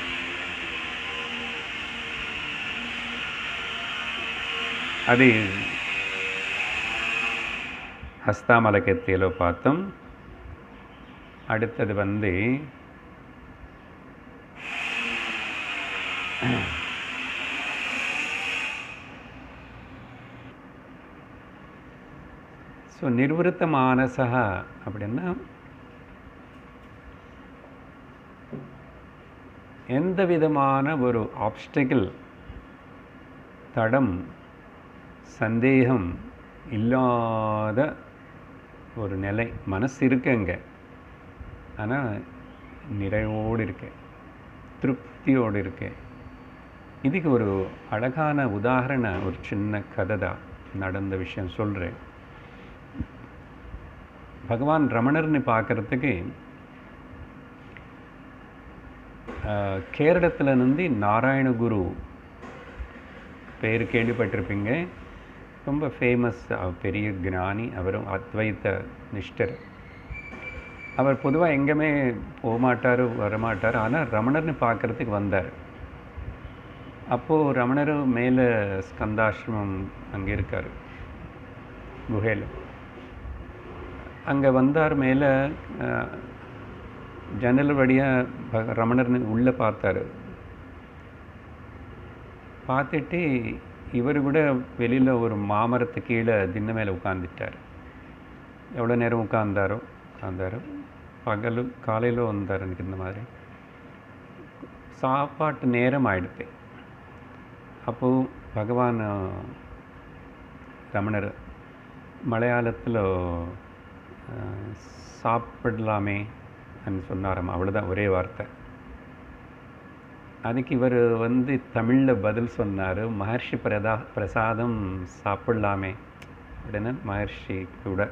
அது ஹஸ்தாமலக்கத்திலோ பார்த்தோம். அடுத்தது ஸோ நிர்வൃத்த மானசக அப்படின்னா எந்த விதமான ஒரு ஆப்ஸ்டிக்கிள், தடம், சந்தேகம் இல்லாத ஒரு நிலை மனசு இருக்குங்க. ஆனால் நிறைவோடு இருக்கு, திருப்தியோடு இருக்கு. இதுக்கு ஒரு அழகான உதாரண ஒரு சின்ன கதை தான் நடந்த விஷயம் சொல்கிறேன். பகவான் ரமணர்னு பார்க்குறதுக்கு கேரளத்திலேருந்து நாராயணகுரு பேர் கேள்விப்பட்டிருப்பீங்க. ரொம்ப ஃபேமஸ், பெரிய ஞானி. அவரும் அத்வைத நிஷ்டர். அவர் பொதுவாக எங்கேயுமே போகமாட்டார், வரமாட்டார். ஆனால் ரமணர்னு பார்க்குறதுக்கு வந்தார். அப்போது ரமணர் மேலே ஸ்கந்தாசிரமம் அங்கே இருக்கார், குகையில். அங்கே வந்தார். மேலே ஜன்னல் வழியாக ரமணர்னு உள்ளே பார்த்தார். பார்த்துட்டு இவர் கூட வெளியில் ஒரு மாமரத்து கீழே திண்ணை மேலே உட்காந்துட்டார். எவ்வளோ நேரம் உட்காந்தாரோ காலையில் வந்தார். எனக்கு இந்த மாதிரி சாப்பாட்டு நேரம் ஆகிடுது. அப்போது பகவான் ரமணர் மலையாளத்தில் சாப்பிடலாமே அப்படின்னு சொன்னாராம். அவ்வளோதான், ஒரே வார்த்தை. அதுக்கு இவர் தமிழில் பதில் சொன்னார், மகர்ஷி பிரசாதம் சாப்பிடலாமே அப்படின்னு. மகர்ஷி கூட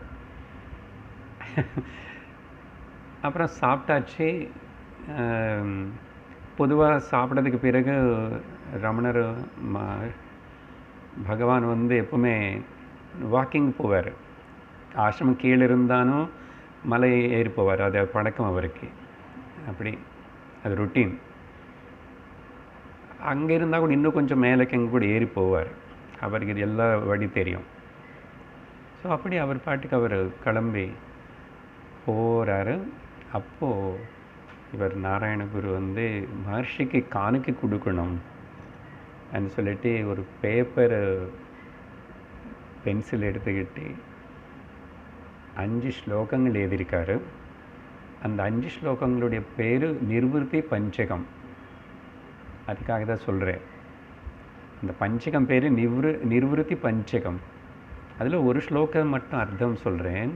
அப்புறம் சாப்பிட்டாச்சு. பொதுவாக சாப்பிட்டதுக்கு பிறகு ரமணர் பகவான் எப்பவுமே வாக்கிங் போவார். ஆசிரமம் கீழே இருந்தாலும் மலை ஏறி போவார். அது பழக்கம் அவருக்கு. அப்படி அது ரொட்டீன். அங்கே இருந்தால் கூட இன்னும் கொஞ்சம் மேலேக்கு அங்கே கூட ஏறி போவார். அவருக்கு இது எல்லா வழி தெரியும். ஸோ அப்படி அவர் பாட்டுக்கு அவர் கிளம்பி போகிறாரு. அப்போது இவர் நாராயணகுரு மகர்ஷிக்கு காணிக்கை கொடுக்கணும் அப்படின்னு சொல்லிட்டு ஒரு பேப்பர் பென்சில் எடுத்துக்கிட்டு 5 ஸ்லோகங்கள் எழுதியிருக்காரு. அந்த 5 ஸ்லோகங்களுடைய பேர் நிர்வൃத்தி பஞ்சகம். அதுக்காக தான் சொல்கிறேன். அந்த பஞ்சகம் பேர் நிர்வൃத்தி பஞ்சகம். அதில் ஒரு ஸ்லோகம் மட்டும் அர்த்தம் சொல்கிறேன்.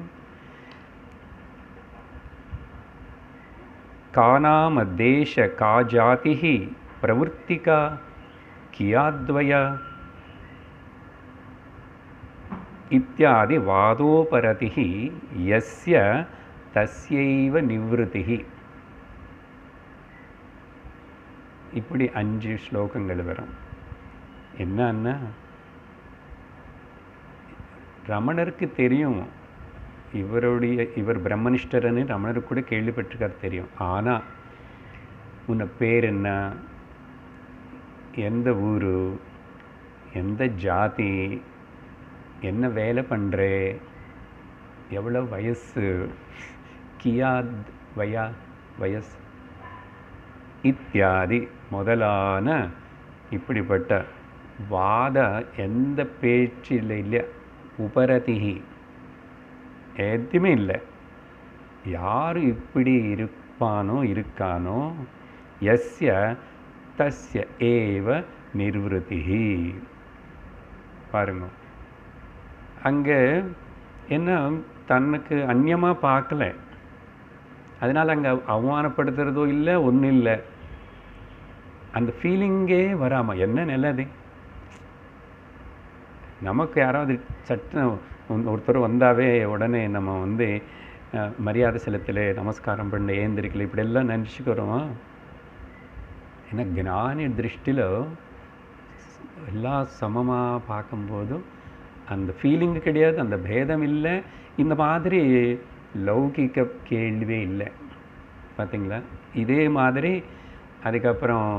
காநாம தேச கா ஜாதிஹி பிரவృத்திகா கியாத்வயா இத்யாதி வாதோபரதிஹி யஸ்ய தஸ்யைவ நிவ்ருதிஹி. இப்படி 5 ஸ்லோகங்கள் வரும். என்னன்னா, ரமணருக்கு தெரியும் இவர் பிரம்மனிஷ்டர்னு ரமணருக்கு கூட கேள்விப்பட்டிருக்கார், தெரியும். ஆனால் உன்னை பேர் என்ன, எந்த ஊர், எந்த ஜாதி, என்ன வேலை பண்ணுற, எவ்வளோ வயசு, கியாத் வயசு இத்தியாதி முதலான இப்படிப்பட்ட வாத எந்த பேச்சில் இல்லை. உபரதிஹி எதுவுமே இல்லை. யார் இப்படி இருக்கானோ யஸ்ய தஸ்ய ஏவ நிர்வൃத்திஹி. பாருங்க, அங்கே என்ன தனக்கு அந்நியமாக பார்க்கல. அதனால் அங்கே அவமானப்படுத்துறதோ இல்லை, ஒன்றும் இல்லை. அந்த ஃபீலிங்கே வராமல் என்ன நல்லது. நமக்கு யாராவது சட்டம் ஒருத்தர் வந்தாவே உடனே நம்ம மரியாதை செலுத்தலை, நமஸ்காரம் பண்ண, ஏந்திரிக்கலை, இப்படியெல்லாம் நினச்சிக்கிறோம். ஏன்னா ஞானி திருஷ்டியில் எல்லாம் சமமாக பார்க்கும்போதும் அந்த ஃபீலிங்கு கிடையாது, அந்த பேதம் இல்லை. இந்த மாதிரி லௌகிக்க கேள்வியே இல்லை. பார்த்தீங்களா? இதே மாதிரி அதுக்கப்புறம்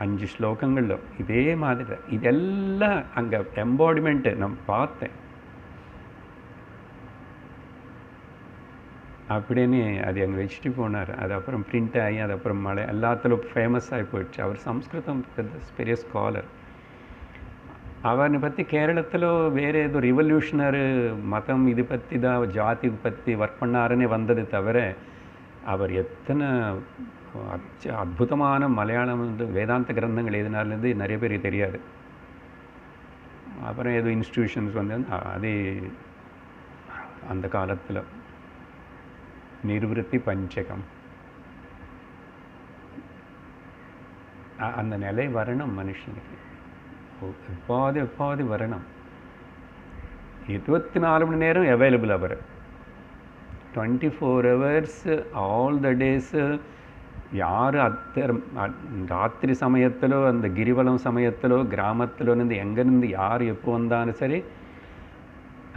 5 ஸ்லோகங்களில் இதே மாதிரி இதெல்லாம் அங்கே எம்பாடிமெண்ட்டு நான் பார்த்தேன். அப்படின்னு அது அங்கே வச்சுட்டு போனார். அது அப்புறம் பிரிண்ட் ஆகி அது அப்புறம் எல்லாத்திலும் ஃபேமஸ் ஆகி போயிடுச்சு. அவர் சம்ஸ்கிருதம் பெரிய ஸ்காலர். அவனை பற்றி கேரளத்தில் வேறு ஏதோ ரிவல்யூஷனரு மதம் இது பற்றி தான், ஜாதி பற்றி ஒர்க் பண்ணாருன்னே வந்தது தவிர அவர் எத்தனை அற்புதமான மலையாளம் வேதாந்த கிரந்தங்கள் எழுதினாலேருந்து நிறைய பேருக்கு தெரியாது. அப்புறம் ஏதோ இன்ஸ்டிடியூஷன்ஸ் அதே அந்த காலத்தில் நிர்வൃத்தி பஞ்சகம் அந்த நிலை வரணும் மனுஷனுக்கு. எப்பாவது வரணும். 24 மணி நேரம் அவைலபிள். அவர் 24 hours ஆல் த டேஸு யார் ராத்திரி சமயத்திலோ அந்த கிரிவலம் சமயத்திலோ கிராமத்திலோ இருந்து எங்கேருந்து யார் எப்போ வந்தாலும் சரி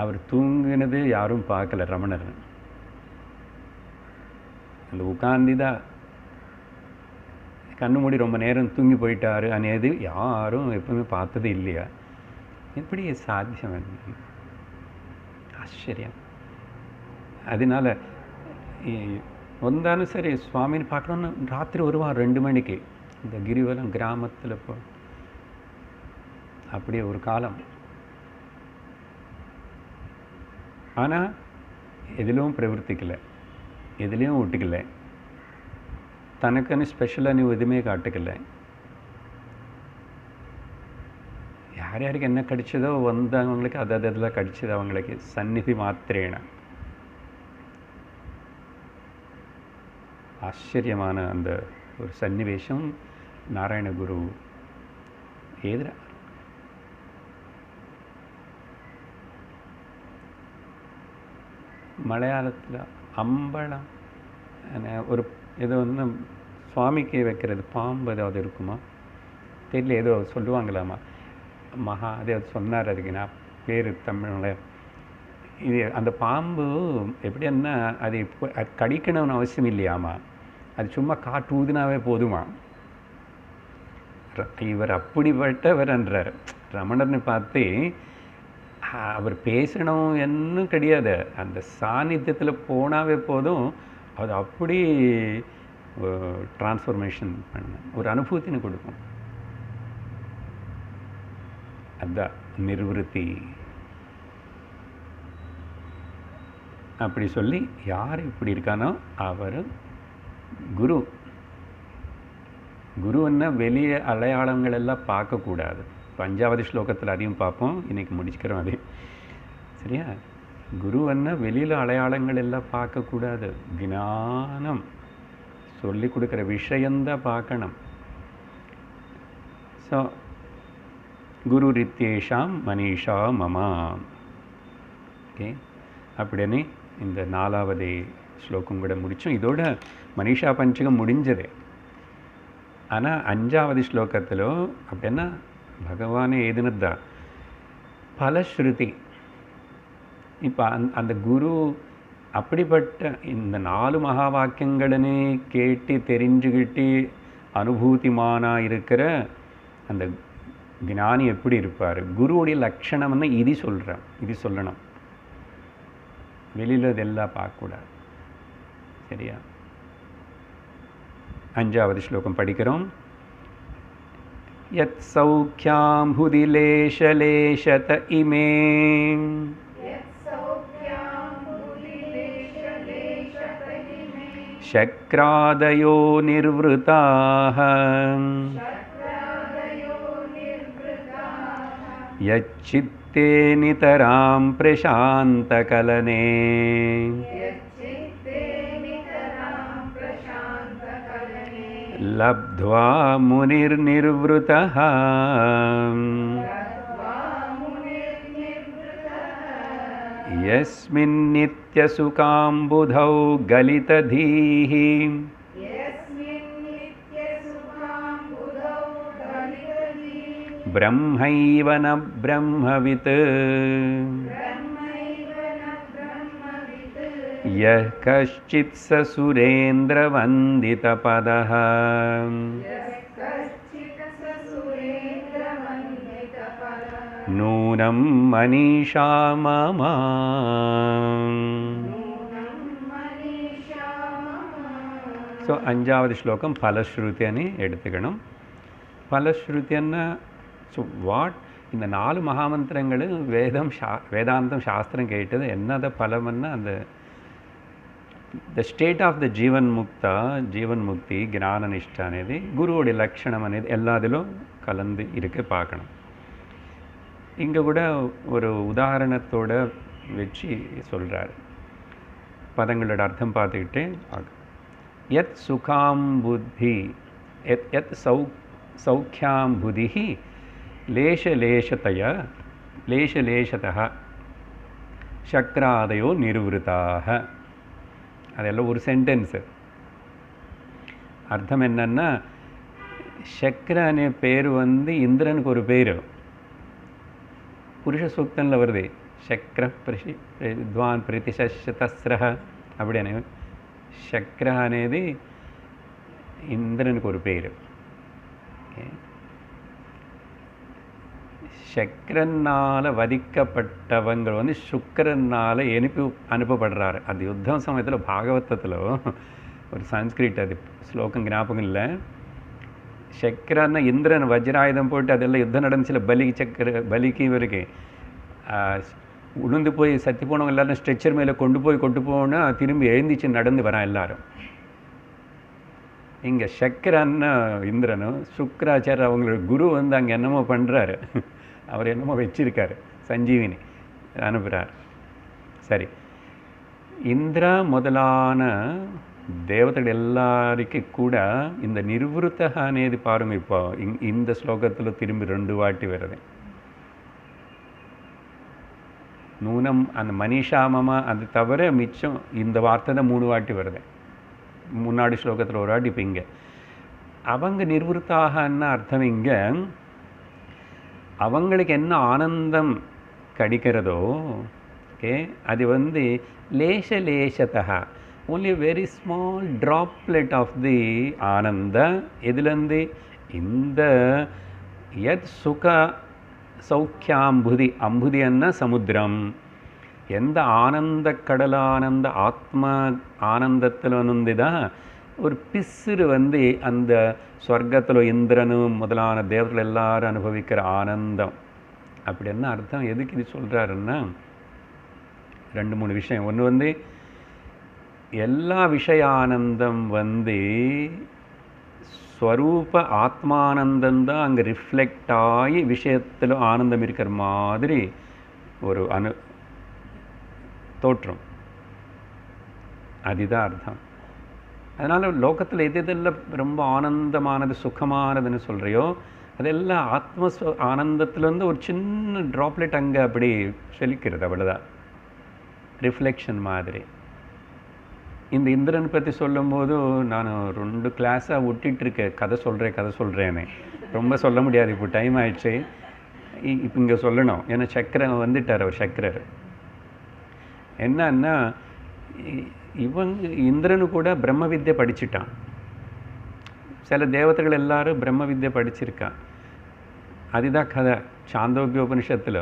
அவர் தூங்கினது யாரும் பார்க்கல ரமணர். அந்த உட்கார்ந்து தான் கண்ணு மூடி ரொம்ப நேரம் தூங்கி போயிட்டாரு అనేది யாரும் எப்பவுமே பார்த்தது இல்லையா? எப்படி சாத்தியம்? ஆச்சரியம். அதனால வந்தாலும் சரி சுவாமின்னு பார்க்கணுன்னு ராத்திரி வருவான் 2 மணிக்கு இந்த கிரிவலம் கிராமத்தில். இப்போ அப்படியே ஒரு காலம். ஆனால் எதிலும் பிரவர்த்திக்கலை, எதுலேயும் விட்டுக்கலை, தனக்குன்னு ஸ்பெஷலாக நீ எதுவுமே காட்டுக்கலை. யார் யாருக்கு என்ன கிடைச்சதோ வந்தவங்களுக்கு அதெல்லாம் கிடைச்சது அவங்களுக்கு சந்நிதி மாத்திரேன. ஆச்சரியமான அந்த ஒரு சன்னிவேஷம் நாராயண குரு ஏதுரா மலையாளத்தில் அம்பலம் ஒரு ஏதோ வந்து சுவாமிக்கு வைக்கிறது பாம்பு ஏதாவது இருக்குமா தெரியல, ஏதோ சொல்லுவாங்களாமா மகா அதே சொன்னார். அதுக்கு நான் பேர் தமிழில் இது அந்த பாம்பு எப்படின்னா அது இப்போ அது கடிக்கணும்னு அவசியம் இல்லையாமா, அது சும்மா காட்டு ஊதினாவே போதுமா. இவர் அப்படிப்பட்டவர் என்றார். ரமணர்னு பார்த்து அவர் பேசணும் என்னும் கிடையாது, அந்த சாநித்தியத்தில் போனாவே போதும் அது அப்படி டிரான்ஸ்ஃபர்மேஷன் பண்ண ஒரு அனுபூத்தின்னு கொடுக்கும். அதுதான் நிர்வൃத்தி. அப்படி சொல்லி யார் இப்படி இருக்கானோ அவர் குரு. குருன்னா வெளியே அடையாளங்கள் எல்லாம் பார்க்கக்கூடாது. 5வது ஸ்லோகத்தில் அதையும் பார்ப்போம், இன்றைக்கி முடிச்சுக்கிறோம் அதே. சரியா? குருன்னா வெளியில் அடையாளங்கள் எல்லாம் பார்க்கக்கூடாது, ஞானம் சொல்லி கொடுக்குற விஷயந்தான் பார்க்கணும். ஸோ குரு ரித்யேஷாம் மனிஷா மமா. ஓகே, அப்படின்னு இந்த 4வது ஸ்லோகம் கூட முடித்தோம். இதோட மனிஷா பஞ்சகம் முடிஞ்சது. ஆனால் 5வது ஸ்லோகத்திலோ அப்படின்னா பகவானே எழுதினதா பலஸ்ருதி. இப்போ அந்த குரு அப்படிப்பட்ட இந்த 4 மகா வாக்கியங்களே கேட்டு தெரிஞ்சுக்கிட்டு அனுபூதிமானாக இருக்கிற அந்த ஞானி எப்படி இருப்பார்? குருவுடைய லட்சணம்னு இது சொல்கிறேன், இது சொல்லணும், வெளியில் இதெல்லாம் பார்க்கக்கூடாது. சரியா? 5வது ஸ்லோகம் படிக்கிறோம். யத் சௌக்யாம்புதிலேஷலேஷத இமே சக்ராதயோ நிர்வృతాः யச்சித்தே நிதராம் பிரசாந்தகலனே லப்த்வா முனிர்நிர்வృతः யஸ்மின் நித்யசுகாம்புதௌ கலிததீஹ பிரம்மைவ ந பிரம்மவித் யः கஷ்சித் ச சுரேந்திரவந்திதபதः நூனம் மனிஷா மம. ஸோ 5வது ஸ்லோகம் பலஸ்ருதி అని எடுத்துக்கணும். பலஸ்ருதின்னா ஸோ வாட் இந்த 4 மகாமந்திரங்களும் வேதாந்தம் சாஸ்திரம் கேட்டது என்னத பலம்னா அந்த the state of the Jeevan ముక్తి జ్ఞాన నిష్ట అనేది గురువుడి లక్షణం అనేది எல்லாதிலோ கலந்து இருக்க பார்க்கணும். இங்கே கூட ஒரு உதாரணத்தோட வச்சு சொல்கிறார். பதங்களோட அர்த்தம் பார்த்துக்கிட்டே யத் சுகாம் புத்தி யத் சௌக்கியாம் புதி லேஷலேஷதः சக்ராதயோ நிர்வృతాः. அதெல்லாம் ஒரு சென்டென்ஸு. அர்த்தம் என்னன்னா, சக்ர அనే பேர் வந்து இந்திரனுக்கு ஒரு பேர். புருஷ சூக்தனில் வருது, சக்ர வித்வான் பிரதிசஸ்ரஹ அப்படின்னு. சக்ர అనేది இந்திரனுக்கு ஒரு பேர். சக்கரனால் வதிக்கப்பட்டவங்க வந்து சுக்கரனால் அனுப்பப்படுறாரு. அது யுத்தம் சமயத்தில் பாகவதத்தில் ஒரு சன்ஸ்கிரிட் அது ஸ்லோகம் ஞாபகம் இல்லை. சக்கரன்னா இந்திரன் வஜ்ராயுதம் போட்டு அதெல்லாம் யுத்தம் நடந்துச்சுல, பலிக்கு இவருக்கு உளுந்து போய் சத்தி போனவங்க எல்லாரும் ஸ்ட்ரெச்சர் மேலே கொண்டு போனால் திரும்பி எழுந்திச்சு நடந்து வரான் எல்லாரும். இங்கே சக்கரன்னா இந்திரனும், சுக்கராச்சாரியர் அவங்களோட குரு வந்து அங்கே என்னமோ பண்ணுறாரு, அவர் என்னமோ வச்சிருக்காரு, சஞ்சீவினி அனுப்புகிறார். சரி, இந்திரா முதலான தேவதைகள் எல்லாருக்கும் கூட இந்த நிர்வృత అనేది பாருங்க. இப்போ இந்த ஸ்லோகத்தில் திரும்பி 2 வாட்டி வருது. நூனம் அந்த மனிஷாமமா அது தவிர மிச்சம் இந்த வார்த்தை தான் 3 வாட்டி வருது. முன்னாடி ஸ்லோகத்தில் ஒரு வாட்டி. இப்போ இங்கே அவங்க நிர்வృతాகன்னா அர்த்தம், இங்கே அவங்களுக்கு என்ன ஆனந்தம் கிடைக்கிறதோ அது வந்து லேசலேசத்தா, only a very small droplet of the ஆனந்த. எதுலேருந்து? இந்த யத் சுக சௌக்கியாம்புதி, அம்புதி என்ன சமுத்திரம், எந்த ஆனந்த கடலானந்த ஆத்ம ஆனந்தத்தில் வந்துதான் ஒரு பிசுறு வந்து அந்த ஸ்வர்க்கத்தில் இந்திரனும் முதலான தேவர்கள் எல்லாரும் அனுபவிக்கிற ஆனந்தம். அப்படி என்ன அர்த்தம்? எதுக்கு இது சொல்கிறாருன்னா 2-3 விஷயம். ஒன்று வந்து எல்லா விஷய ஆனந்தம் வந்து ஸ்வரூப ஆத்மானந்தந்தான் அங்கே ரிஃப்ளெக்ட் ஆகி விஷயத்தில் ஆனந்தம் இருக்கிற மாதிரி ஒரு தோற்றம். அதுதான் அர்த்தம். அதனால் லோகத்தில் எது எதெல்லாம் ரொம்ப ஆனந்தமானது சுகமானதுன்னு சொல்கிறையோ அதெல்லாம் ஆனந்தத்துலேருந்து ஒரு சின்ன ட்ராப்லெட் அங்கே அப்படி செழிக்கிறது, அவ்வளோதான், ரிஃப்ளெக்ஷன் மாதிரி. இந்த இந்திரன் பற்றி சொல்லும்போது நான் 2 கிளாஸாக விட்டுட்டுருக்கேன், கதை சொல்கிறேன்னு. ரொம்ப சொல்ல முடியாது, இப்போ டைம் ஆயிடுச்சு. இப்போ இங்கே சொல்லணும், ஏன்னா சக்கரன் வந்துட்டார். அவர் சக்கரர் என்னன்னா, இந்திரனு கூட பிரம்ம வித்யை படிச்சுட்டான். சில தேவதைகள் எல்லாரும் பிரம்ம வித்யை படிச்சிருக்கான். அதுதான் கதை. சாந்தோக்கிய உபனிஷத்தில்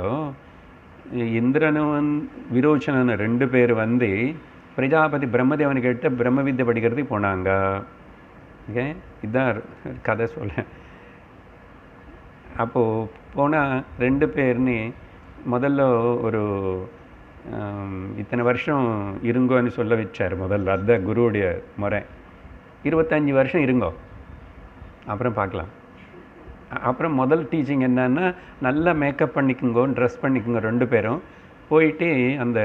இந்திரனும் விரோச்சனன் 2 பேர் வந்து பிரஜாபதி பிரம்மதேவன் கிட்ட பிரம்ம வித்யை படிக்கிறதுக்கு போனாங்க. ஓகே, இதுதான் கதை சொல்ல. அப்போது போனால் 2 பேர்னு முதல்ல ஒரு இத்தனை வருஷம் இருங்கோன்னு சொல்ல வச்சார் முதல்ல. அதுதான் குருவுடைய முறை. 25 வருஷம் இருங்கோ, அப்புறம் பார்க்கலாம். அப்புறம் முதல் டீச்சிங் என்னன்னா, நல்லா மேக்கப் பண்ணிக்குங்கோ, ட்ரெஸ் பண்ணிக்குங்க 2 பேரும். போயிட்டு அந்த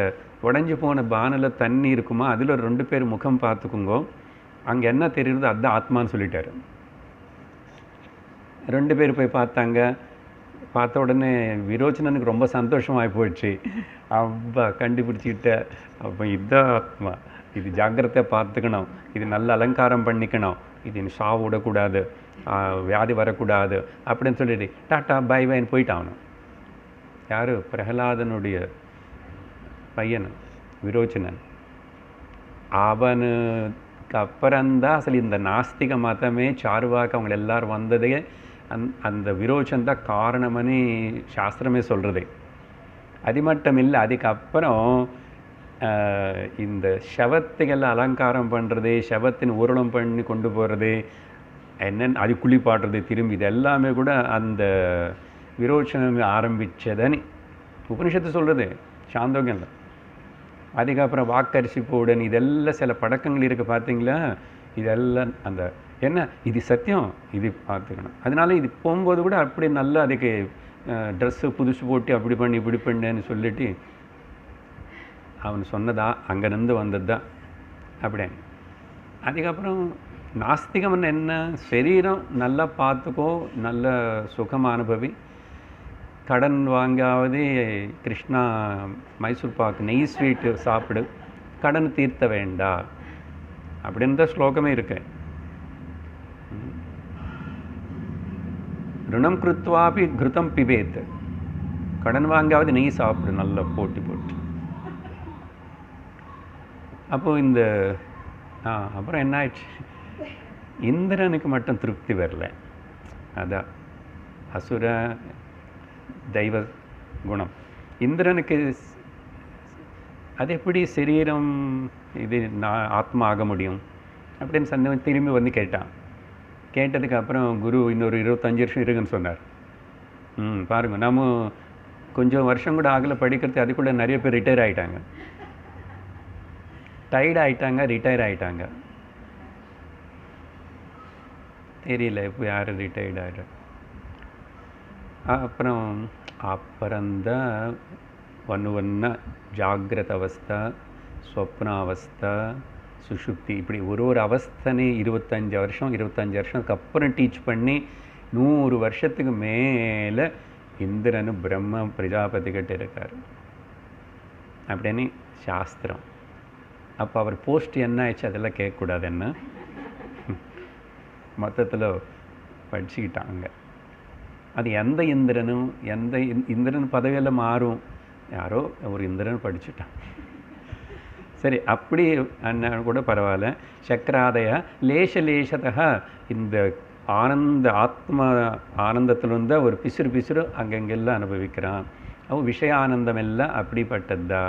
உடஞ்சி போன பானில் தண்ணி இருக்குமா, அதில் 2 பேர் முகம் பார்த்துக்குங்கோ, அங்கே என்ன தெரியுறதோ அதுதான் ஆத்மான்னு சொல்லிட்டாரு. 2 பேர் போய் பார்த்தாங்க. பார்த்த உடனே விரோச்சனனுக்கு ரொம்ப சந்தோஷமாகி போயிடுச்சு. அப்பா கண்டுபிடிச்சிக்கிட்ட, அப்போ இதுதான் ஆத்மா, இது ஜாக்கிரதையாக பார்த்துக்கணும், இது நல்ல அலங்காரம் பண்ணிக்கணும், இது சாவு விடக்கூடாது, வியாதி வரக்கூடாது அப்படின்னு சொல்லிட்டு டாட்டா பை பைன்னு போயிட்டான். யார்? பிரகலாதனுடைய பையன் விரோச்சனன். அவனுக்கு அப்புறம்தான் அசல் இந்த நாஸ்திக மதமே சார்வாக்க அவங்க எல்லாரும் வந்ததே அந்த விரோச்சன் தான் காரணம்னு சாஸ்திரமே சொல்கிறது. அது மட்டும் இல்லை, அதுக்கப்புறம் இந்த சவத்துக்கெல்லாம் அலங்காரம் பண்ணுறது, சவத்தின் ஊர்வலம் பண்ணி கொண்டு போகிறது, என்னென்னு அது குளிப்பாடுறது திரும்பி, இது எல்லாமே கூட அந்த விரோச்சனம் ஆரம்பித்ததுன்னு உபனிஷத்து சொல்கிறது சாந்தோக்கியம்ல. அதுக்கப்புறம் வாக்கரிசி போடன் இதெல்லாம் சில பழக்கங்கள் இருக்குது பார்த்தீங்களா, இதெல்லாம் அந்த என்ன இது சத்தியம், இது பார்த்துக்கணும். அதனால இது போகும்போது கூட அப்படி நல்லா அதுக்கு ட்ரெஸ்ஸு புதுசு போட்டு அப்படி பண்ணி இப்படி பண்ணுன்னு சொல்லிட்டு அவன் சொன்னதா அங்கேருந்து வந்தது தான் அப்படியே. அதுக்கப்புறம் நாஸ்திகம் என்ன, சரீரம் நல்லா பார்த்துக்கோ, நல்ல சுகமாக அனுபவி, கடன் வாங்காவது கிருஷ்ணா மைசூர் பாக்கு நெய் ஸ்வீட்டு சாப்பிடு, கடன் தீர்த்த வேண்டா அப்படின்னு தான் ஸ்லோகமே இருக்கு. ருணம் கிருத்வாபி கிருதம் பிபேத், கடன் வாங்காவது நெய் சாப்பிடு நல்லா போட்டு போட்டு. அப்போது இந்த அப்புறம் என்ன ஆயிடுச்சு, இந்திரனுக்கு மட்டும் திருப்தி வரல. அதான் அசுர தெய்வ குணம். இந்திரனுக்கு அது எப்படி சரீரம் இது நான் ஆத்மா ஆக முடியும் அப்படின்னு சந்தேகம் திரும்பி வந்து கேட்டான். கேட்டதுக்கு அப்புறம் குரு இன்னொரு 25 வருஷம் இருக்குன்னு சொன்னார். பாருங்கள், நம்ம கொஞ்சம் வருஷம் கூட ஆகலை படிக்கிறது, அதுக்குள்ளே நிறைய பேர் ரிட்டையர் ஆகிட்டாங்க, டைர்ட் ஆகிட்டாங்க, ரிட்டையர் ஆகிட்டாங்க. தெரியல இப்போ யார் ரிட்டையர்ட் ஆகிட்ட. அப்புறம்தான் ஒன்று ஜாகிரத அவஸ்தா, ஸ்வப்னாவஸ்தா, சுஷுப்தி, இப்படி ஒரு அவஸ்தனே 25 வருஷத்துக்கு அப்புறம் டீச் பண்ணி 100 வருஷத்துக்கு மேலே இந்திரனு பிரம்ம பிரஜாபதி கிட்ட இருக்கார் அப்படின்னு சாஸ்திரம். அப்போ அவர் போஸ்ட் என்ன ஆயிடுச்சு அதெல்லாம் கேட்கக்கூடாதுன்னு மொத்தத்தில் படிச்சுக்கிட்டாங்க. அது எந்த இந்திரனும் இந்திரன் பதவியில் மாறும், யாரோ ஒரு இந்திரன் படிச்சுட்டான். சரி, அப்படி அண்ணா கூட பரவாயில்ல. சக்கராதய லேசதா இந்த ஆத்ம ஆனந்தத்திலிருந்த ஒரு பிசுறு அங்கங்கெல்லாம் அனுபவிக்கிறான். அவன் விஷய ஆனந்தம் எல்லாம் அப்படிப்பட்டதா,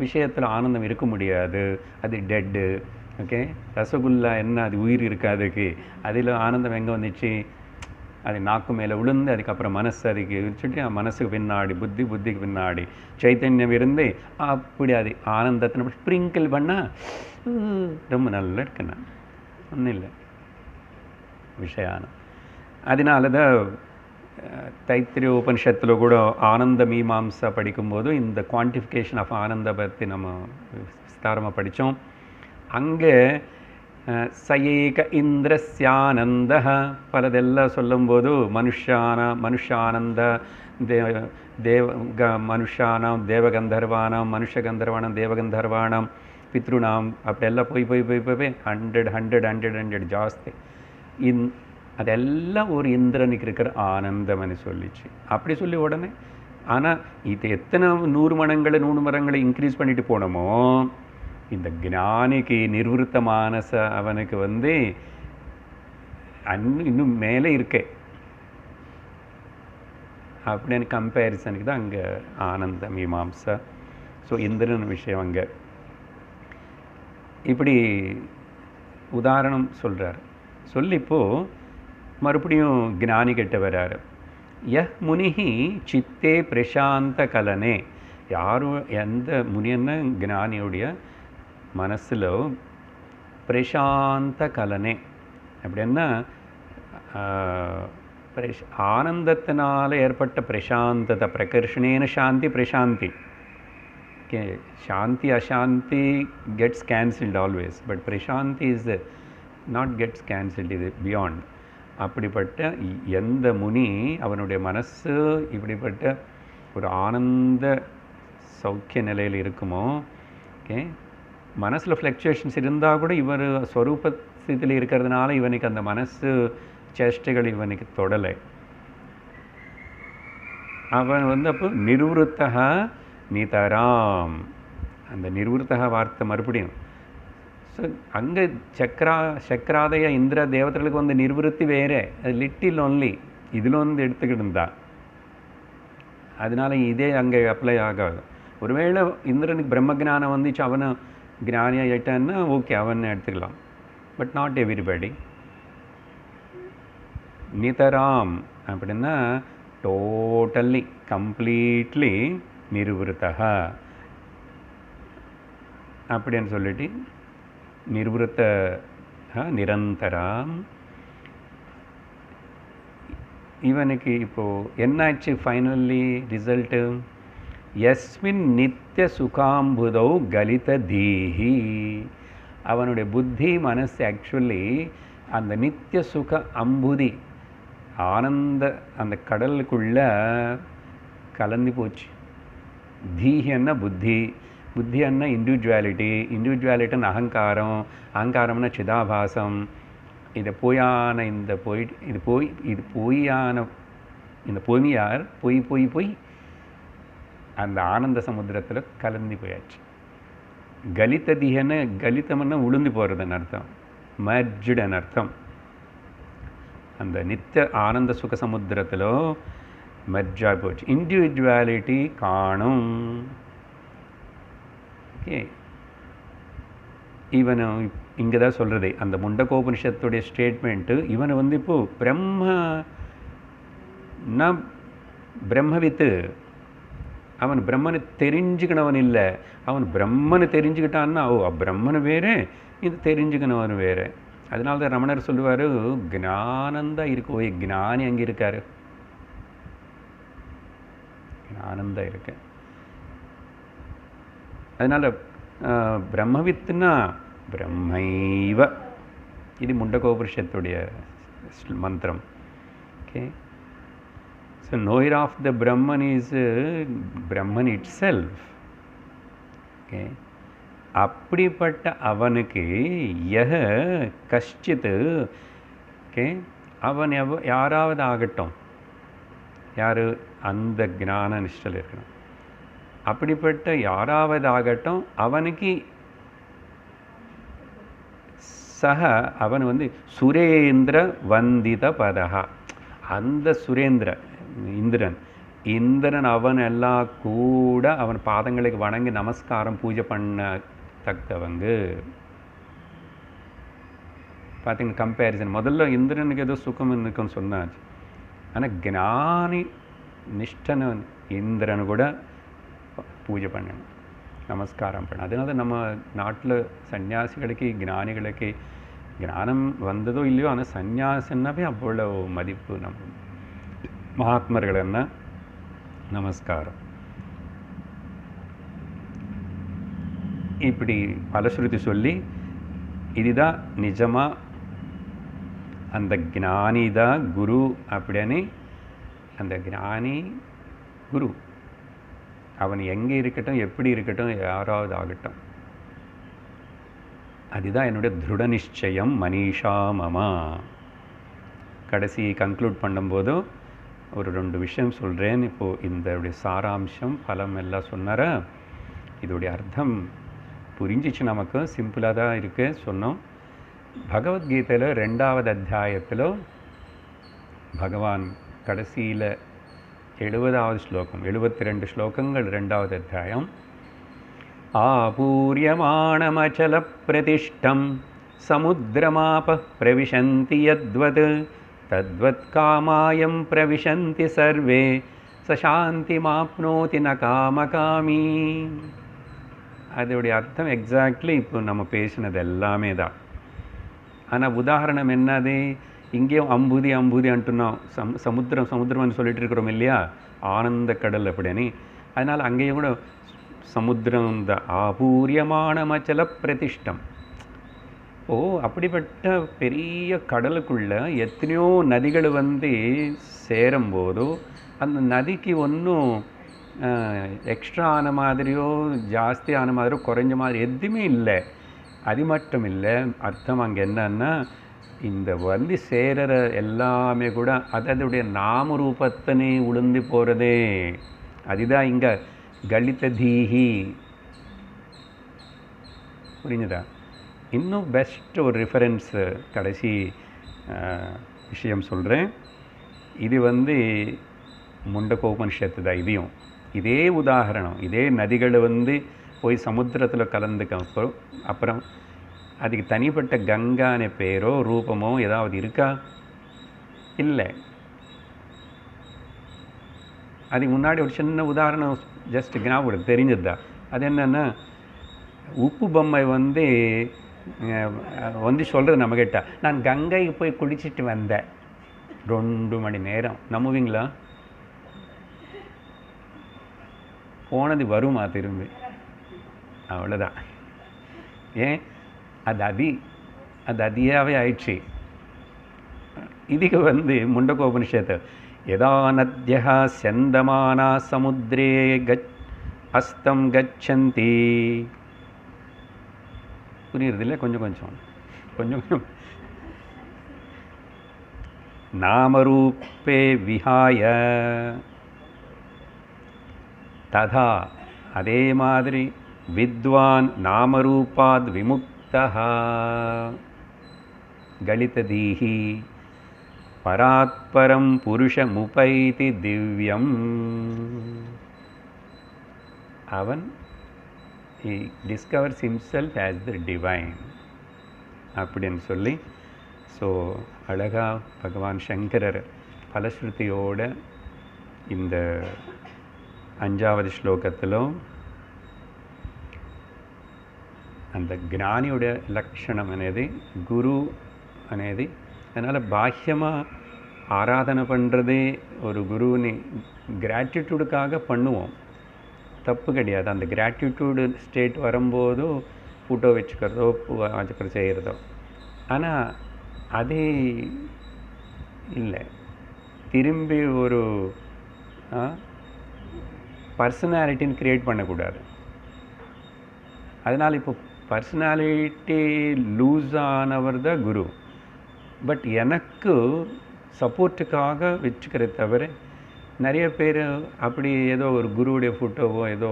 விஷயத்தில் ஆனந்தம் இருக்க முடியாது, அது டெட்டு. ஓகே, ரசகுல்லா என்ன, அது உயிர் இருக்காதுக்கு, அதில் ஆனந்தம் எங்கே வந்துச்சு, அது நாக்கு மேலே விழுந்து அதுக்கப்புறம் மனசு அதுக்கு வச்சுட்டு மனசுக்கு பின்னாடி புத்திக்கு பின்னாடி சைத்தன்யம் இருந்து அப்படி அது ஆனந்தத்தை நம்ம ஸ்ப்ரிங்கிள் பண்ணால் ரொம்ப நல்லா இருக்குண்ணா, ஒன்றும் இல்லை விஷயானம். அதனால தான் தைத்திரிய உபனிஷத்தில் கூட ஆனந்த மீமாம்சா படிக்கும்போது இந்த குவான்டிஃபிகேஷன் ஆஃப் ஆனந்த பற்றி நம்ம விஸ்தாரமாக படித்தோம். அங்கே சயேக இந்திரஸ்யானந்த பலதெல்லாம் சொல்லும்போது மனுஷானந்த மனுஷானாம் தேவகந்தர்வானாம் மனுஷகந்தர்வானாம் தேவகந்தர்வானாம் பித்ருணாம் அப்படியெல்லாம் போய் 100 ஜாஸ்தி. அதெல்லாம் ஒரு இந்திரனுக்கு இருக்கிற ஆனந்தம்னு சொல்லிச்சு. அப்படி சொல்லி உடனே ஆனால் இது எத்தனை 100 மடங்களை இன்க்ரீஸ் பண்ணிட்டு போனோமோ, இந்த ஞானிக்கு நிர்வൃத்த மானச அவனுக்கு இன்னும் மேலே இருக்கே அப்படின்னு கம்பேரிசனுக்கு தான் அங்கே ஆனந்த மீமாம்சா. ஸோ இந்திரன் விஷயம் அங்கே இப்படி உதாரணம் சொல்கிறார். சொல்லிப்போ மறுபடியும் ஞானி கிட்ட வர்றாரு. முனிஹி சித்தே பிரசாந்த கலனே, யாரும் எந்த முனியன்னா ஞானியுடைய மனசில் பிரசாந்த கலனே அப்படின்னா ஆனந்தத்தினால் ஏற்பட்ட பிரசாந்தத்தை, பிரகர்ஷணேன சாந்தி பிரசாந்தி. ஓகே, சாந்தி அசாந்தி கெட்ஸ் கேன்சல்ட் ஆல்வேஸ், பட் பிரசாந்தி இஸ் நாட் கெட்ஸ் கேன்சல்ட், இது பியாண்ட். அப்படிப்பட்ட எந்த முனி அவனுடைய மனசு இப்படிப்பட்ட ஒரு ஆனந்த சௌக்கிய நிலையில் இருக்குமோ, ஓகே, மனசில் ஃப்ளக்சுவேஷன்ஸ் இருந்தால் கூட இவர் ஸ்வரூபத்தில் இருக்கிறதுனால இவனுக்கு அந்த மனசு சேஷ்டைகள் இவனுக்கு தொடலை. அவன் அப்போ நிர்வൃத்தா நிதராம், அந்த நிர்வൃத்தா வார்த்தை மறுபடியும். ஸோ அங்கே சக்கராதய இந்திர தேவதைகளுக்கு நிர்வൃத்தி வேறு, அது லிட்டில் ஒன்லி இதில் எடுத்துக்கிட்டு இருந்தா, அதனால இதே அங்கே அப்ளை ஆகாது. ஒருவேளை இந்திரனுக்கு பிரம்மஜானம் வந்துச்சு, அவனை ஞானி ஆகிட்டான்னா ஓகே, அவனை எடுத்துக்கலாம், பட் நாட் எவ்ரிபடி. நிதராம் அப்படின்னா டோட்டலி கம்ப்ளீட்லி நிர்வൃத்தா அப்படின்னு சொல்லிட்டு நிர்வൃத்த நிரந்தரம். இவனுக்கு இப்போது என்னாச்சு ஃபைனலி ரிசல்ட்டு, யஸ்மின் நித்திய சுகாம்புதௌ கலித தீஹி. அவனுடைய புத்தி மனசு ஆக்சுவலி அந்த நித்திய சுக அம்புதி ஆனந்த அந்த கடலுக்குள்ள கலந்து போச்சு. தீஹன்னா புத்தி, புத்தின்னா இண்டிவிஜுவாலிட்டின்னு அகங்காரம்னா சிதாபாசம். இது போயான இது பொய்யான இந்த பூமியார் போய் போய் போய் அந்த ஆனந்த சமுத்திரத்தில் கலந்து போயாச்சு. கலித்ததிகன்னு, கலித்தம்னா உளுந்து போகிறதுன்னு அர்த்தம், மர்ஜுடன் அர்த்தம். அந்த நித்திய ஆனந்த சுக சமுத்திரத்தில் மெர்ஜா போச்சு, இண்டிவிஜுவாலிட்டி காணும். ஓகே, இவனை இங்கே தான் சொல்கிறது அந்த முண்டகோபனிஷத்துடைய ஸ்டேட்மெண்ட்டு. இவனை வந்து இப்போது பிரம்மவித்து, அவன் பிரம்மனை தெரிஞ்சுக்கினவன் இல்லை. அவன் பிரம்மனை தெரிஞ்சுக்கிட்டான்னா பிரம்மனு வேறு, இது தெரிஞ்சுக்கினவன் வேறு. அதனால தான் ரமணர் சொல்லுவார், ஞானந்தான் இருக்கு, ஞானி அங்கே இருக்கார், ஞானந்தான் இருக்கு. அதனால் பிரம்மவித்துனா பிரம்மைவ, இது முண்டகோபனிஷத்துடைய மந்திரம். Okay, so knower of the Brahman is Brahman itself. Okay, அப்படிப்பட்ட அவனுக்கு யஹ கஷ்டித், ஓகே, அவன் யாராவது ஆகட்டும், யார் அந்த ஞான நிஷ்டல் இருக்கணும், அப்படிப்பட்ட யாராவது ஆகட்டும், அவனுக்கு சக அவன் வந்து சுரேந்திர வந்தித பதகா, அந்த சுரேந்திர இந்திரன் அவன் எல்லாம் கூட அவன் பாதங்களுக்கு வணங்கி நமஸ்காரம் பூஜை பண்ண தக்கவங்க. பார்த்தீங்கன்னா கம்பேரிசன், முதல்ல இந்திரனுக்கு ஏதோ சுகம் இருக்குன்னு சொன்னாச்சு, ஆனால் ஞானி நிஷ்டன் இந்திரன் கூட பூஜை பண்ணணும், நமஸ்காரம் பண்ணணும். அதனால நம்ம நாட்டில் சன்னியாசிகளுக்கு ஞானிகளுக்கு ஞானம் வந்ததோ இல்லையோ, ஆனால் சன்னியாசன்னாவே அவ்வளோ மதிப்பு. நம்ம மகாத்மர்கள் என்ன நமஸ்காரம். இப்படி பலஸ்ருதி சொல்லி இதுதான் நிஜமாக அந்த ஞானி தான் குரு அப்படின்னு, அந்த ஞானி குரு அவன் எங்கே இருக்கட்டும், எப்படி இருக்கட்டும், யாராவது ஆகட்டும், அதுதான் என்னுடைய திருட நிச்சயம் மனிஷா மமா. கடைசி கன்க்ளூட் பண்ணும்போதும் ஒரு 2 விஷயம் சொல்கிறேன். இப்போது இந்த சாராம்சம் பலம் எல்லாம் சொன்னார, இதோடைய அர்த்தம் புரிஞ்சிச்சு நமக்கு, சிம்பிளாக தான் இருக்குது சொன்னோம். பகவத்கீதையில் 2வது அத்தியாயத்தில் பகவான் கடைசியில் 70வது ஸ்லோகம், 72 ஸ்லோகங்கள் 2வது அத்தியாயம். ஆபூர்யமாணமச்சல பிரதிஷ்டம் சமுத்திரமாப பிரவிசந்தி யத்வத் தத்வத் காமாயம் பிரவிசந்தி சர்வே சசாந்தி மாப்னோதி ந காமகாமி. அதோடைய அர்த்தம் எக்ஸாக்ட்லி இப்போ நம்ம பேசினது எல்லாமே தான். ஆனால் உதாரணம் என்னது, இங்கேயும் அம்புதி அம்புதி அன்ட்டுனோம், சமுத்திரம் சமுத்திரம்னு சொல்லிட்டு இருக்கிறோம் இல்லையா, ஆனந்த கடல் அப்படின்னு. அதனால் அங்கேயும் கூட சமுத்திரம் இந்த ஆபூரியமான மச்சல பிரதிஷ்டம். அப்படிப்பட்ட பெரிய கடலுக்குள்ள எத்தனையோ நதிகள் வந்து சேரும்போதோ அந்த நதிக்கு ஒன்றும் எக்ஸ்ட்ரா ஆன மாதிரியோ ஜாஸ்தி ஆன மாதிரியோ குறைஞ்ச மாதிரி எதுவுமே இல்லை. அது மட்டும் இல்லை, அர்த்தம் அங்கே என்னன்னா, இந்த வந்து சேர எல்லாமே கூட அதனுடைய நாம ரூபத்தனே உளுந்து போகிறதே. அதுதான் இங்கே கலித தீஹி. புரிஞ்சுதா? இன்னும் பெஸ்ட் ஒரு ரெஃபரன்ஸு கடைசி விஷயம் சொல்கிறேன். இது வந்து முண்டகோபனிஷத்து தான். இதையும் இதே உதாரணம், இதே நதிகள் வந்து போய் சமுத்திரத்தில் கலந்துக்க அப்புறம் அதுக்கு தனிப்பட்ட கங்கான பேரோ ரூபமோ ஏதாவது இருக்கா? இல்லை. அதுக்கு முன்னாடி ஒரு சின்ன உதாரணம் ஜஸ்ட் ஞாபகம் தெரிஞ்சது தான். அது என்னென்னா, உப்பு பொம்மை வந்து சொல்கிறது நம்மக்கிட்ட, நான் கங்கைக்கு போய் குளிச்சுட்டு வந்தேன் 2 மணி நேரம். நம்புவீங்களா? போனது வருமா திரும்பி? அவ்வளோதான். ஏன்? அது அதியாவே ஆயிடுச்சு. இதுக்கு வந்து முண்டகோபனிஷத்து யதா நத்யஹ ஸ்யந்தமானா சமுத்ரே அஸ்தம் கச்சந்தி. புரியுறது இல்லை? கொஞ்சம் கொஞ்சம் நாமரூபே விஹாய ததா அதே மாதிரி வித்வான் நாமரூபாத் விமுக்தஹ கலிததீஹி பராத்பரம் புருஷமுபைதி திவ்யம். அவன் he discovers himself as the divine அப்படின்னு சொல்லி, ஸோ அழகா பகவான் சங்கரர் பலஸ்ருதியோட இந்த 5வது ஸ்லோகத்திலும் அந்த జ్ఞానిயோட లక్షణం అనేది குரு అనేది, அதனால் பாஹ்யமாக ஆராதனை பண்ணுறதே ஒரு குருவினை கிராட்டிடியூடுக்காக பண்ணுவோம், தப்பு கிடையாது. அந்த கிராட்டிடியூடு ஸ்டேட் வரும்போதோ ஃபோட்டோ வச்சுக்கிறதோ வாஜ்கர் செய்கிறதோ, ஆனால் அதே இல்லை. திரும்பி ஒரு பர்சனாலிட்டின்னு க்ரியேட் பண்ணக்கூடாது. அதனால் இப்போ பர்சனாலிட்டி லூஸ் ஆனவர் தான் குரு. பட் எனக்கு சப்போர்ட்டுக்காக வச்சுக்கிறத தவிர, நிறைய பேர் அப்படி ஏதோ ஒரு குருவுடைய ஃபோட்டோவோ ஏதோ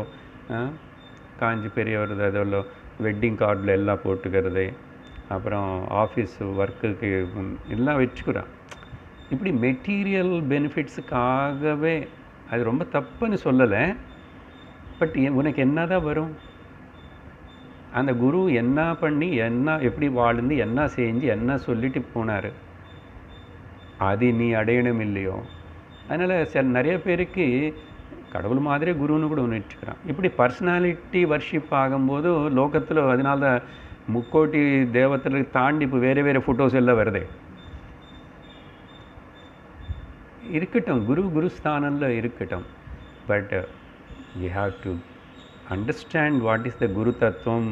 காஞ்சி பெரியவர் ஏதோ வெட்டிங் கார்டில் எல்லாம் போட்டுக்கிறது, அப்புறம் ஆஃபீஸ் ஒர்க்குக்கு எல்லாம் வச்சுக்கிறான். இப்படி மெட்டீரியல் பெனிஃபிட்ஸுக்காகவே அது ரொம்ப தப்புன்னு சொல்லலை. பட் உனக்கு என்ன தான் வரும்? அந்த குரு என்ன பண்ணி என்ன எப்படி வாழ்ந்து என்ன செஞ்சு என்ன சொல்லிட்டு போனார், அது நீ அடையணும் இல்லையோ? அதனால் நிறைய பேருக்கு கடவுள் மாதிரி குருன்னு கூட ஒன்று வச்சுக்கிறான். இப்படி பர்சனாலிட்டி வர்ஷிப் ஆகும்போது லோகத்தில் அதனால முக்கோட்டி தேவத்தில் தாண்டி இப்போ வேறு வேறு ஃபோட்டோஸ் எல்லாம் வருது. இருக்கட்டும், குருஸ்தானில் இருக்கட்டும். But you have to understand what is the guru தத்துவம்.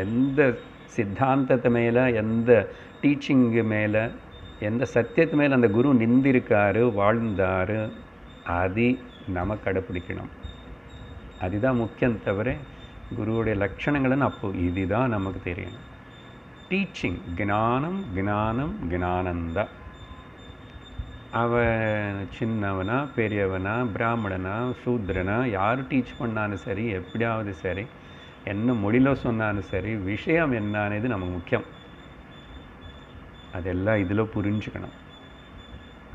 எந்த சித்தாந்தத்து மேலே, எந்த டீச்சிங்கு மேலே, எந்த சத்தியத்து மேலே அந்த குரு நிந்திருக்காரு, வாழ்ந்தார், அது நம்ம கடைப்பிடிக்கணும். அதுதான் முக்கியம். தவிர குருவுடைய லட்சணங்கள்னு அப்போது இதுதான் நமக்கு தெரியணும். டீச்சிங் ஞானம் ஞானம் ஞானந்தா. அவன் சின்னவனா பெரியவனா பிராமணனா சூத்ரனா யார் டீச் பண்ணாலும் சரி, எப்படியாவது சரி, என்ன மொழியில் சொன்னாலும் சரி, விஷயம் என்னன்னு நமக்கு முக்கியம். அதெல்லாம் இதில் புரிஞ்சுக்கணும்.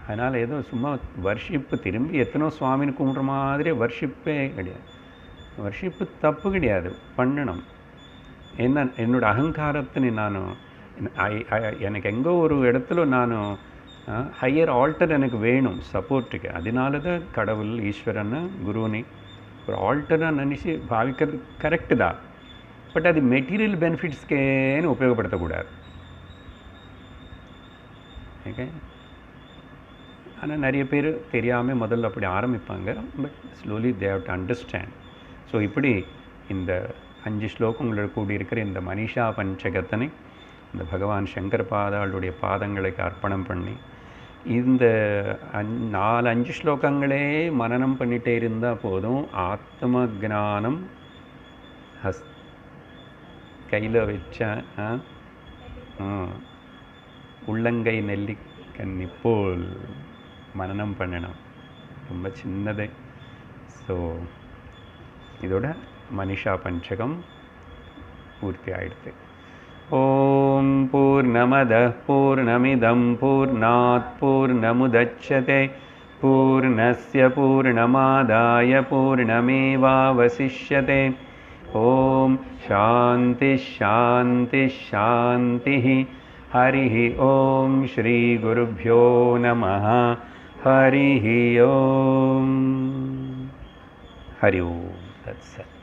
அதனால் ஏதோ சும்மா வர்ஷிப்பு திரும்பி எத்தனோ சுவாமின்னு கும்பிட்ற மாதிரி வர்ஷிப்பே கிடையாது. வர்ஷிப்பு தப்பு கிடையாது, பண்ணணும். என்னோடய அகங்காரத்தினை நான் எனக்கு எங்கோ ஒரு இடத்துல நான் ஹையர் ஆல்டர் எனக்கு வேணும் சப்போர்ட்டுக்கு. அதனால தான் கடவுள் ஈஸ்வரனை குருவினை ஒரு ஆல்டராக நினச்சி பாவிக்கிறது கரெக்டு தான். பட் அது மெட்டீரியல் பெனிஃபிட்ஸ்க்கேன்னு உபயோகப்படுத்தக்கூடாது. ஓகே. ஆனால் நிறைய பேர் தெரியாமல் முதல்ல அப்படி ஆரம்பிப்பாங்க. But slowly they have to understand. So இப்படி இந்த 5 ஸ்லோகங்களோட கூடியிருக்கிற இந்த மனிஷா பஞ்சகத்தனை இந்த பகவான் சங்கர பாதாளுடைய பாதங்களுக்கு அர்ப்பணம் பண்ணி இந்த 4-5 ஸ்லோகங்களே மனனம் பண்ணிகிட்டே இருந்தால் போதும். ஆத்ம ஜானம் கையில் வச்ச உள்ளங்கை நெல்லிக்கன்னி போல் மனனம் பண்ணணும். ரொம்ப சின்னது. ஸோ இதோட மனிஷா பஞ்சகம் பூர்த்தி ஆயிடுது. ஓம் பூர்ணமதః பூர்ணமிதம் பூர்ணாத் பூர்ணமுதச்யதே பூர்ணஸ்ய பூர்ணமாதாய பூர்ணமேவாவசிஷ்யதே. ஓம் சாந்தி ஷாந்தி ஷாந்தி. ஹரிः ஓம் ஸ்ரீ குருभ्यो நமः. ஹரிः ஓம். ஹரி ஓம். தத்சத்.